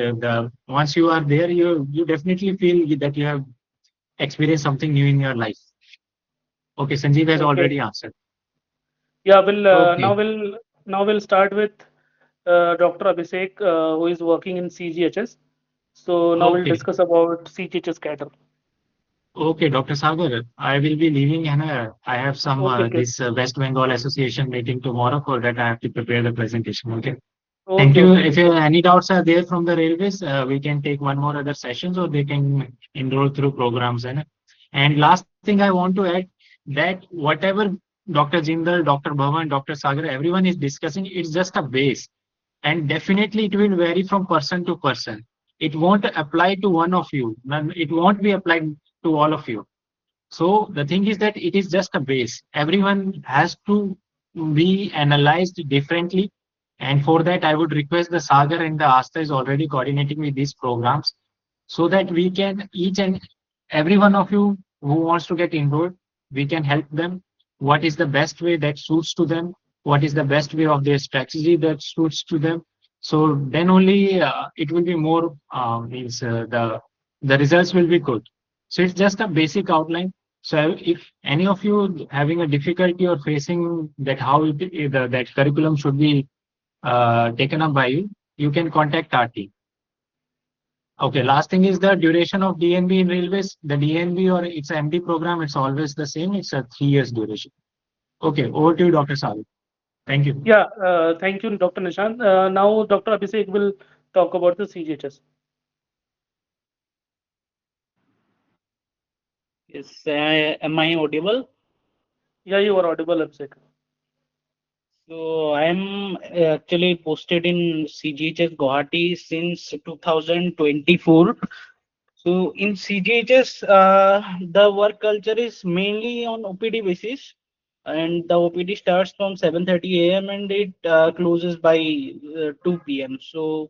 [SPEAKER 4] once you are there, you definitely feel that you have experienced something new in your life. Okay, Sanjeev has
[SPEAKER 5] Okay.
[SPEAKER 4] already answered.
[SPEAKER 5] Yeah, we'll
[SPEAKER 4] Okay.
[SPEAKER 5] now we'll start with Dr. Abhishek, who is working in CGHS. So now we'll
[SPEAKER 4] Okay.
[SPEAKER 5] discuss about CGHS cadre.
[SPEAKER 4] Okay, Dr. Sagar, I will be leaving and I have some
[SPEAKER 5] Okay, okay,
[SPEAKER 4] this West Bengal Association meeting tomorrow. For that, I have to prepare the presentation. Okay. Thank
[SPEAKER 5] okay,
[SPEAKER 4] you.
[SPEAKER 5] okay,
[SPEAKER 4] If
[SPEAKER 5] okay.
[SPEAKER 4] any doubts are there from the railways, we can take one more other sessions or they can enroll through programs. And last thing I want to add that whatever Dr. Jindal, Dr. Bhavan, Dr. Sagar, everyone is discussing, it's just a base. And definitely it will vary from person to person. It won't apply to one of you. It won't be applied to all of you. So the thing is that it is just a base. Everyone has to be analyzed differently. And for that, I would request the Sagar and the Asta is already coordinating with these programs so that we can each and every one of you who wants to get enrolled, we can help them. What is the best way that suits to them? What is the best way of their strategy that suits to them? So then only it will be more means the results will be good. So it's just a basic outline. So if any of you having a difficulty or facing that how that curriculum should be taken up by you, you can contact our team. Okay, last thing is the duration of DNB in railways. The DNB or its MD program, it's always the same. It's a 3 years duration. Okay, over to you, Dr. Salih. Thank you.
[SPEAKER 5] Yeah, thank you, Dr. Nishant. Now Dr. Abhishek will talk about the CGHS.
[SPEAKER 8] Yes, am I audible?
[SPEAKER 5] Yeah, you are audible, Abhishek.
[SPEAKER 8] So I'm actually posted in CGHS Guwahati since 2024. So in CGHS, the work culture is mainly on OPD basis, and the OPD starts from 7:30 a.m. and it closes by 2 p.m. So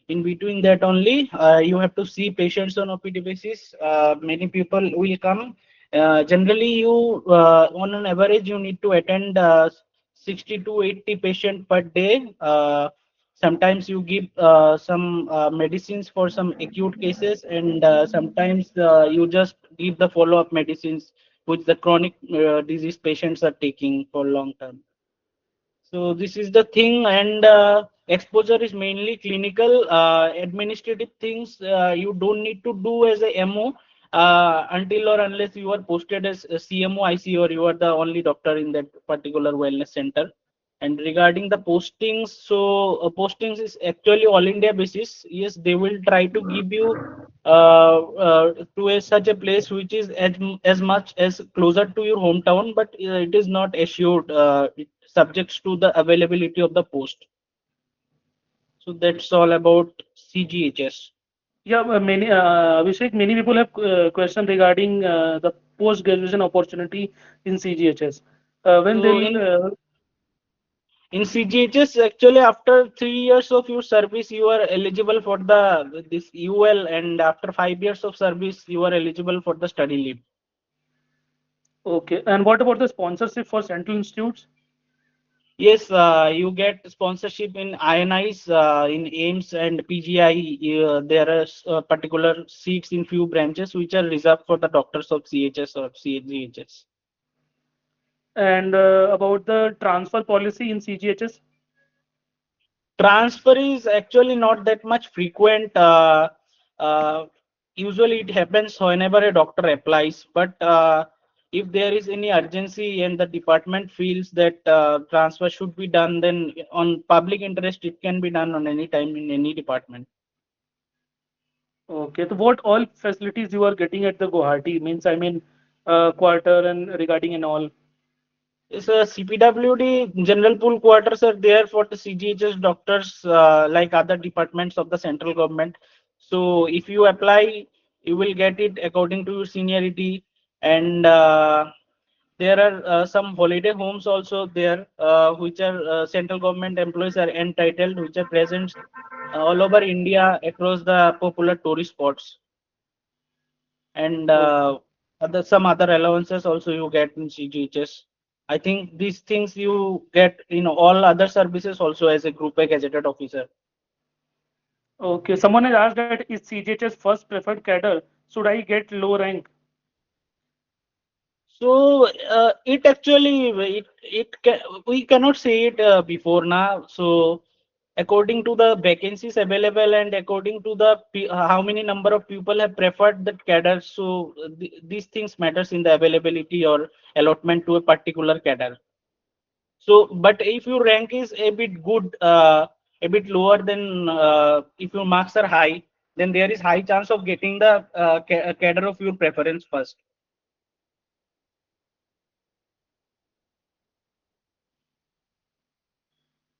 [SPEAKER 8] in between that only, you have to see patients on OPD basis. Many people will come. Generally, you on an average you need to attend 60 to 80 patient per day. Sometimes you give some medicines for some acute cases, and sometimes you just give the follow-up medicines which the chronic disease patients are taking for long term. So this is the thing, and exposure is mainly clinical. Administrative things you don't need to do as a MO until or unless you are posted as a CMO, IC, or you are the only doctor in that particular wellness center. And regarding the postings, so postings is actually all India basis. Yes, they will try to give you to such a place which is as much as closer to your hometown, but it is not assured. It subjects to the availability of the post. So that's all about CGHS.
[SPEAKER 5] Yeah, Abhishek, many people have question regarding the post graduation opportunity in CGHS. When
[SPEAKER 8] So
[SPEAKER 5] they'll
[SPEAKER 8] in CGHS, actually, after 3 years of your service, you are eligible for the this UL, and after 5 years of service, you are eligible for the study leave.
[SPEAKER 5] okay, and what about the sponsorship for central institutes?
[SPEAKER 8] Yes, you get sponsorship in INIs, in AIMS and PGI. There are particular seats in few branches which are reserved for the doctors of CHS or CGHS.
[SPEAKER 5] And about the transfer policy in CGHS?
[SPEAKER 8] Transfer is actually not that much frequent. Uh, Usually it happens whenever a doctor applies, but if there is any urgency and the department feels that transfer should be done, then on public interest it can be done on any time in any department.
[SPEAKER 5] Okay, so what all facilities you are getting at the Guwahati means, I mean, quarter and regarding and all.
[SPEAKER 8] Yes, CPWD general pool quarters are there for the CGHS doctors, like other departments of the central government. So if you apply, you will get it according to your seniority. And there are some holiday homes also there, which are central government employees are entitled, which are present all over India across the popular tourist spots. And some other allowances also you get in CGHS. I think these things you get in all other services also as a Group A gazetted officer.
[SPEAKER 5] Okay, someone has asked that is CGHS first preferred cadre? Should I get low rank?
[SPEAKER 8] So it actually we cannot say it before now. So according to the vacancies available and according to the how many number of people have preferred that cadre, so these things matters in the availability or allotment to a particular cadre. So, but if your rank is a bit good, a bit lower than if your marks are high, then there is high chance of getting the cadre of your preference first.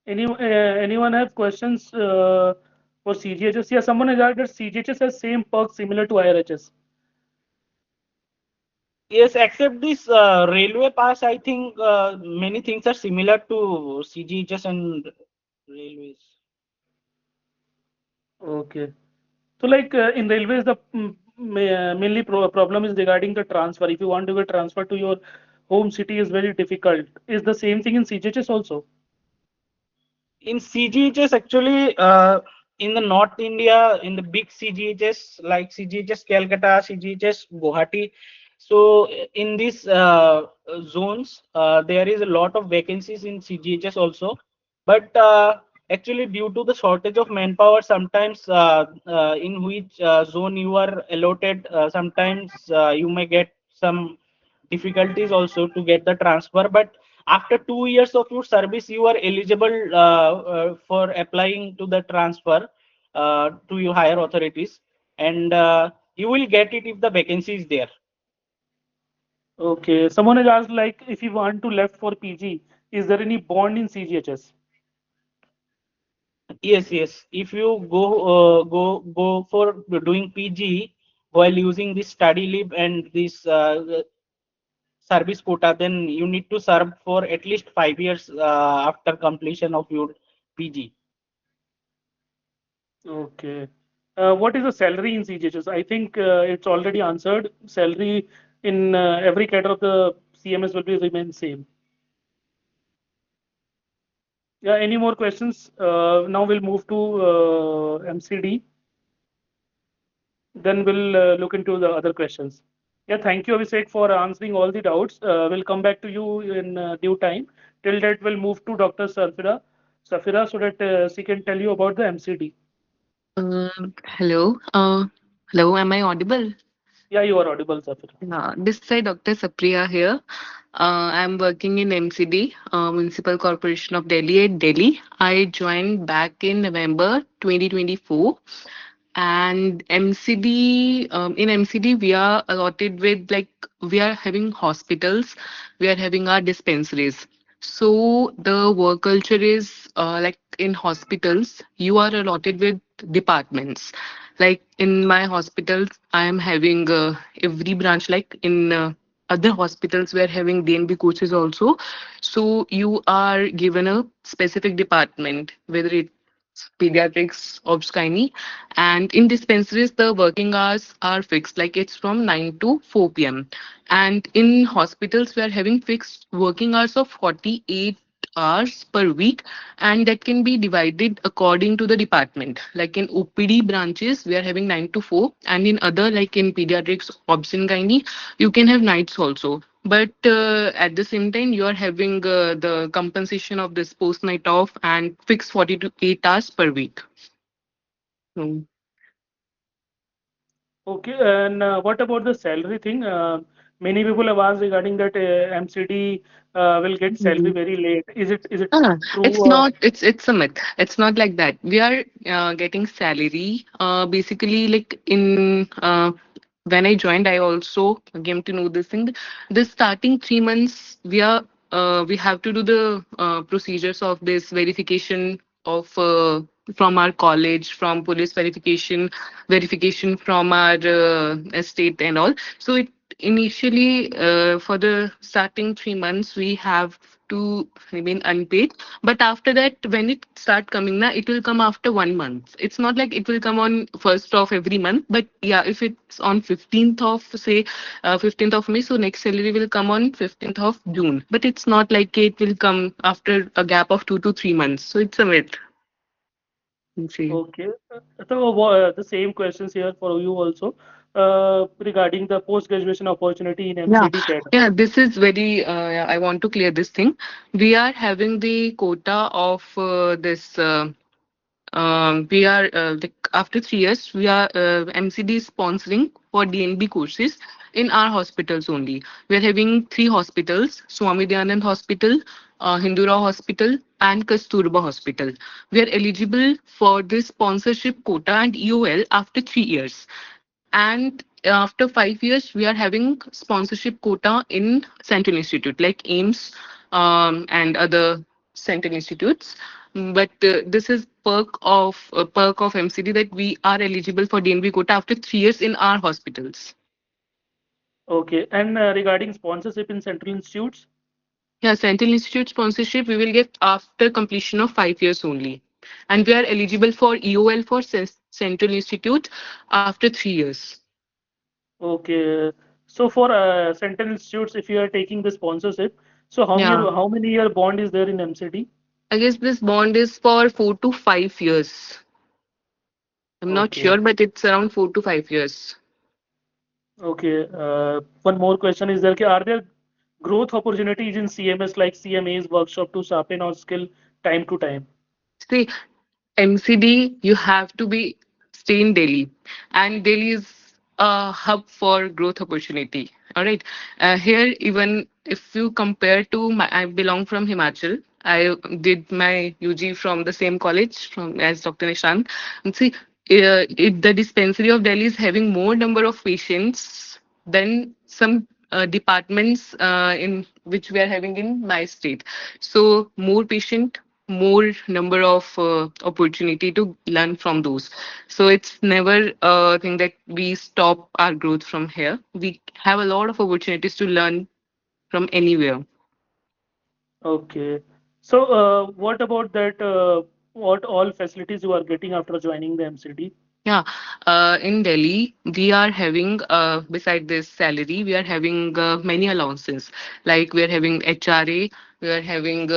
[SPEAKER 5] Anyone have questions for CGHS? Yeah, someone has asked that CGHS has same perks similar to IRHS.
[SPEAKER 8] Yes, except this railway pass, I think many things are similar to CGHS and railways.
[SPEAKER 5] Okay. So like in railways, the mainly problem is regarding the transfer. If you want to get transfer to your home city is very difficult. Is the same thing in CGHS also?
[SPEAKER 8] In CGHS, actually, in the North India, in the big CGHS like CGHS Calcutta, CGHS Guwahati, so in these zones, there is a lot of vacancies in CGHS also. But actually, due to the shortage of manpower, sometimes in which zone you are allotted, sometimes you may get some difficulties also to get the transfer. But after 2 years of your service, you are eligible for applying to the transfer to your higher authorities, and you will get it if the vacancy is there.
[SPEAKER 5] Okay. Someone has asked like if you want to left for PG, is there any bond in CGHS?
[SPEAKER 8] Yes, yes. If you go for doing PG while using this study leave and this service quota, then you need to serve for at least 5 years after completion of your PG.
[SPEAKER 5] Okay. What is the salary in CGHS? I think it's already answered. Salary in every cadre of the CMS will be remain same. Yeah, any more questions? Now we'll move to MCD. Then we'll look into the other questions. Yeah, thank you, Abhishek, for answering all the doubts. We'll come back to you in due time. Till that, we'll move to Dr. Safira, so that she can tell you about the MCD.
[SPEAKER 9] Hello. Hello, am I audible?
[SPEAKER 5] Yeah, you are audible, Zafir.
[SPEAKER 9] This side Dr. Sapriya here. I'm working in MCD, Municipal Corporation of Delhi at Delhi. I joined back in November 2024. And MCD, in MCD, we are allotted with like, we are having hospitals, we are having our dispensaries. So the work culture is like in hospitals, you are allotted with departments. Like in my hospitals, I am having every branch, like in other hospitals, we are having DNB courses also. So you are given a specific department, whether it's pediatrics, obs gynae, and in dispensaries, the working hours are fixed, like it's from 9 to 4 p.m. And in hospitals, we are having fixed working hours of 48 hours per week, and that can be divided according to the department. Like in OPD branches, we are having 9 to 4, and in other, like in pediatrics, obs and gynae, you can have nights also. But at the same time, you are having the compensation of this post night off and fixed 40 to 8 hours per week. So,
[SPEAKER 5] Okay, and what about the salary thing? Many people have asked regarding that MCD will get salary
[SPEAKER 9] mhm.
[SPEAKER 5] very late. Is it
[SPEAKER 9] It's
[SPEAKER 5] true?
[SPEAKER 9] not. It's a myth. It's not like that. We are getting salary. Basically, like in when I joined, I also came to know this thing. The starting 3 months, we have to do the procedures of this verification of from our college, from police verification, verification from our estate and all. So it initially for the starting 3 months we have to remain unpaid, but after that when it start coming now, it will come after 1 month. It's not like it will come on first of every month, but yeah, if it's on 15th of say 15th of May, so next salary will come on 15th of June, but it's not like it will come after a gap of 2 to 3 months, so it's a myth. You see.
[SPEAKER 5] Okay. So the same questions here for you also regarding the post graduation opportunity in
[SPEAKER 9] Yeah,
[SPEAKER 5] MCD cadre.
[SPEAKER 9] yeah, this is very, yeah, I want to clear this thing. We are having the quota of this. We are like after 3 years, we are MCD is sponsoring for DNB courses in our hospitals only. We are having three hospitals: Swami Dayanand Hospital, Hindura Hospital, and Kasturba Hospital. We are eligible for this sponsorship quota and EOL after 3 years. And after 5 years, we are having sponsorship quota in Central Institute like AIMS and other Central Institutes. But this is perk of MCD that we are eligible for DNB quota after 3 years in our hospitals.
[SPEAKER 5] Okay. And regarding sponsorship in central institutes.
[SPEAKER 9] Yeah, Central Institute sponsorship we will get after completion of 5 years only, and we are eligible for EOL for Central Institute after 3 years.
[SPEAKER 5] Okay. So for central institutes, if you are taking the sponsorship, so
[SPEAKER 9] Yeah.
[SPEAKER 5] how many year bond is there in MCD?
[SPEAKER 9] I guess this bond is for 4 to 5 years. I'm not
[SPEAKER 5] Okay.
[SPEAKER 9] sure, but it's around 4 to 5 years.
[SPEAKER 5] Okay. One more question is there, are there growth opportunities in CMS like CMA's workshop to sharpen our skill time to time?
[SPEAKER 9] See, MCD, you have to be stay in Delhi, and Delhi is a hub for growth opportunity. All right, here even if you compare to I belong from Himachal. I did my UG from the same college from as Dr. Nishant. And see, the dispensary of Delhi is having more number of patients than some departments in which we are having in my state. So more patient, more number of opportunity to learn from those. So it's never a thing that we stop our growth from here. We have a lot of opportunities to learn from anywhere.
[SPEAKER 5] Okay. So what about that? What all facilities you are getting after joining the MCD?
[SPEAKER 9] Yeah, in Delhi, we are having, beside this salary, we are having many allowances. Like we are having HRA, we are having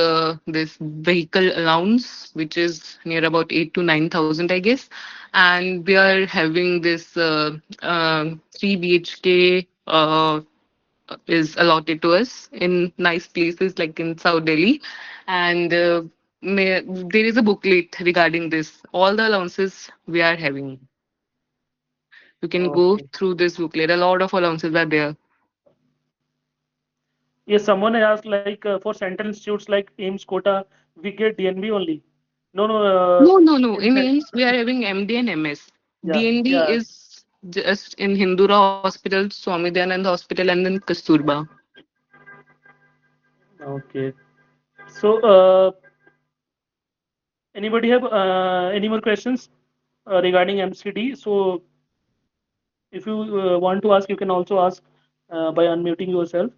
[SPEAKER 9] this vehicle allowance, which is near about 8 to 9,000, I guess. And we are having this 3 BHK is allotted to us in nice places like in South Delhi. And there is a booklet regarding this, all the allowances we are having. You can go
[SPEAKER 5] Okay.
[SPEAKER 9] through this booklet. A lot of allowances are there.
[SPEAKER 5] Yes, someone has asked like for central institutes like AIMS quota, we get DNB only. No, no.
[SPEAKER 9] No.
[SPEAKER 5] In
[SPEAKER 9] In
[SPEAKER 5] fact,
[SPEAKER 9] AIMS, we are having MD and MS.
[SPEAKER 5] yeah,
[SPEAKER 9] DND
[SPEAKER 5] yeah.
[SPEAKER 9] is just in Hindura Hospital, Swami Dayanand Hospital, and then Kasturba.
[SPEAKER 5] Okay. So, anybody have any more questions regarding MCD? So, if you want to ask, you can also ask by unmuting yourself.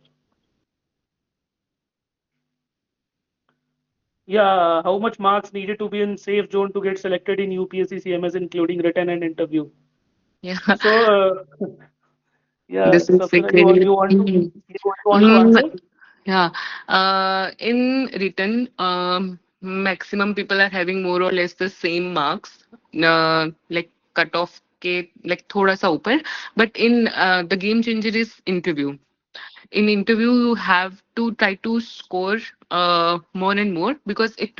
[SPEAKER 5] Yeah, how much marks needed to be in safe zone to get selected in UPSC CMS, including written and interview?
[SPEAKER 9] Yeah,
[SPEAKER 5] So, yeah,
[SPEAKER 9] this is
[SPEAKER 5] Safira, you
[SPEAKER 9] secretly.
[SPEAKER 5] want to
[SPEAKER 9] Mm,
[SPEAKER 5] answer?
[SPEAKER 9] yeah. In written, maximum people are having more or less the same marks. Like cutoff के like थोड़ा सा ऊपर. But in the game changer is interview. In interview you have to try to score more and more, because it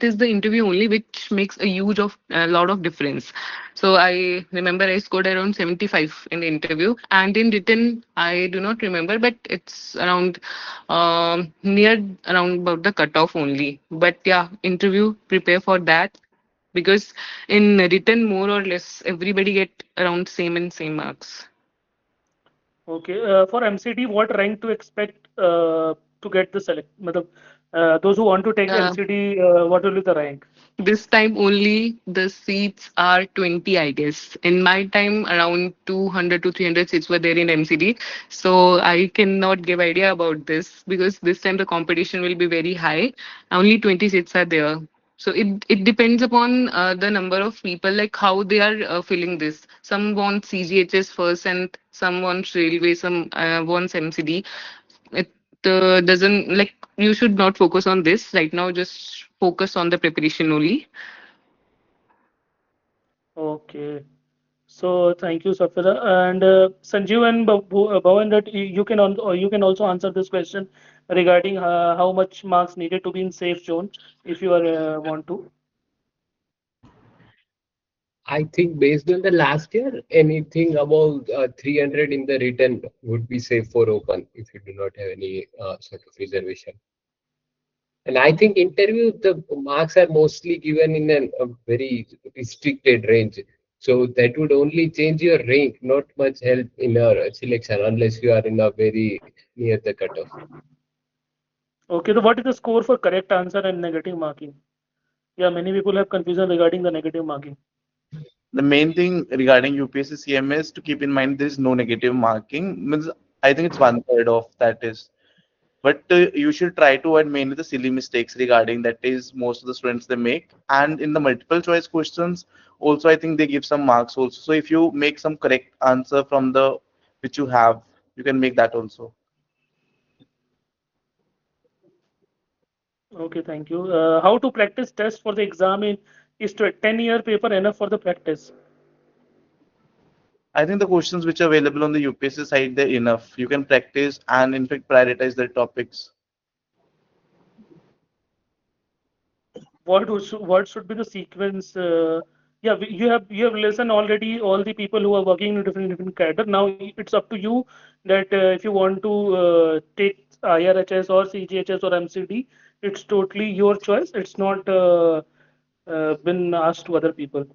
[SPEAKER 9] is the interview only which makes a lot of difference. So I remember I scored around 75 in the interview, and in written I do not remember, but it's around near around about the cutoff only. But yeah, interview, prepare for that, because in written more or less everybody get around same marks.
[SPEAKER 5] Okay. For MCD, what rank to expect to get the select? matlab, those who want to take
[SPEAKER 9] Yeah.
[SPEAKER 5] MCD, what will be the rank?
[SPEAKER 9] This time only the seats are 20, I guess. In my time, around 200 to 300 seats were there in MCD. So I cannot give idea about this, because this time the competition will be very high. Only 20 seats are there. So it depends upon the number of people, like how they are filling this. Some want CGHS first, and some want railway, some wants MCD. It doesn't, like, you should not focus on this right now. Just focus on the preparation only.
[SPEAKER 5] Okay. So thank you, Safira. And Sanjeev and Bhavan, that you can also answer this question regarding how much marks needed to be in safe zone if you are want to.
[SPEAKER 2] I think based on the last year, anything above 300 in the written would be safe for open if you do not have any sort of reservation. And I think interview, the marks are mostly given in a very restricted range. So that would only change your rank, not much help in your selection unless you are in a very near the cutoff.
[SPEAKER 5] Okay, so what is the score for correct answer and negative marking? Yeah, many people have confusion regarding the negative marking.
[SPEAKER 7] The main thing regarding UPSC CMS to keep in mind, there is no negative marking. Means I think it's one third of that is. But you should try to avoid mainly the silly mistakes regarding that is most of the students they make. And in the multiple choice questions, also I think they give some marks also. So if you make some correct answer from the which you have, you can make that also.
[SPEAKER 5] Okay, thank you. How to practice test for the exam in is to a 10-year paper enough for the practice?
[SPEAKER 7] I think the questions which are available on the UPSC side, they're enough. You can practice and in fact prioritize the topics.
[SPEAKER 5] What should be the sequence? Yeah, you have listened already all the people who are working in different cadre. Now it's up to you that if you want to take IRHS or CGHS or MCD, it's totally your choice. It's not been asked to other people.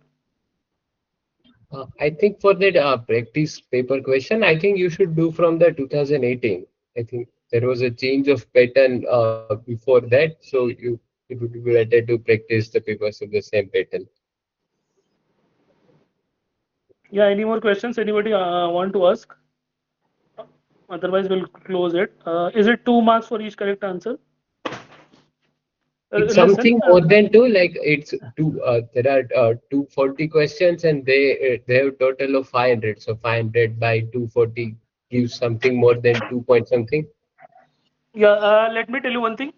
[SPEAKER 2] I think for that practice paper question, I think you should do from the 2018. I think there was a change of pattern before that, so it would be better to practice the papers of the same pattern.
[SPEAKER 5] Yeah, any more questions? Anybody want to ask? Otherwise, we'll close it. Is it 2 marks for each correct answer?
[SPEAKER 2] It's
[SPEAKER 5] Listen.
[SPEAKER 2] something more than two, like it's two. There are 240 questions, and they have total of 500. So 500 by 240 gives something more than 2 point something.
[SPEAKER 5] Yeah, let me tell you one thing.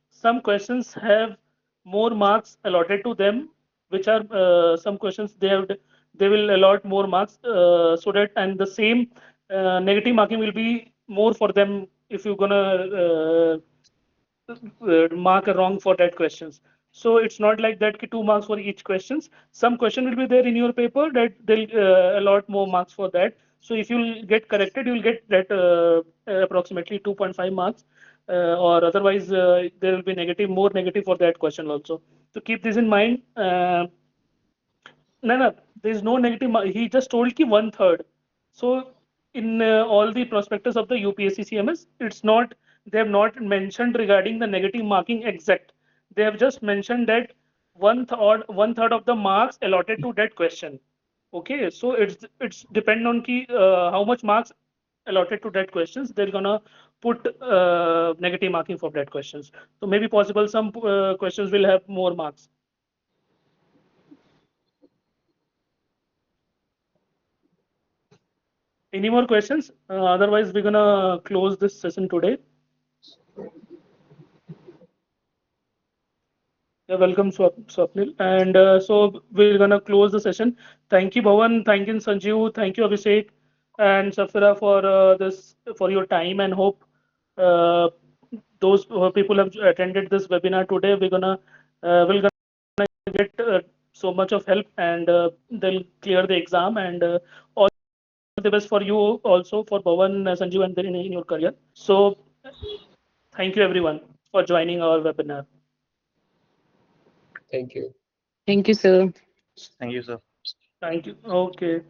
[SPEAKER 5] Some questions have more marks allotted to them, which are some questions they will allot more marks so that, and the same negative marking will be more for them if you're gonna mark a wrong for that questions. So it's not like that 2 marks for each questions. Some question will be there in your paper that they'll allot more marks for that. So if you'll get corrected, you'll get that approximately 2.5 marks, or otherwise there will be more negative for that question also. So keep this in mind. No, there's no negative. He just told ki 1/3. So in all the prospectus of the UPSC CMS, it's not. They have not mentioned regarding the negative marking exact. They have just mentioned that 1/3 of the marks allotted to that question. Okay, so it's depend on ki how much marks allotted to that questions. They're gonna put negative marking for that questions. So maybe possible some questions will have more marks. Any more questions? Otherwise, we're gonna close this session today. Yeah, welcome, Swapnil. And so we're gonna close the session. Thank you, Bhavan. Thank you, Sanjeev. Thank you, Abhishek and Safira for for your time, and hope uh, those people have attended this webinar today. We're gonna get so much of help, and they'll clear the exam, and all the best for you also, for Bhavan, Sanjeev, and in your career. So thank you everyone for joining our webinar.
[SPEAKER 2] Thank you.
[SPEAKER 9] Thank you, sir.
[SPEAKER 7] Thank you, sir.
[SPEAKER 5] Thank you. Okay.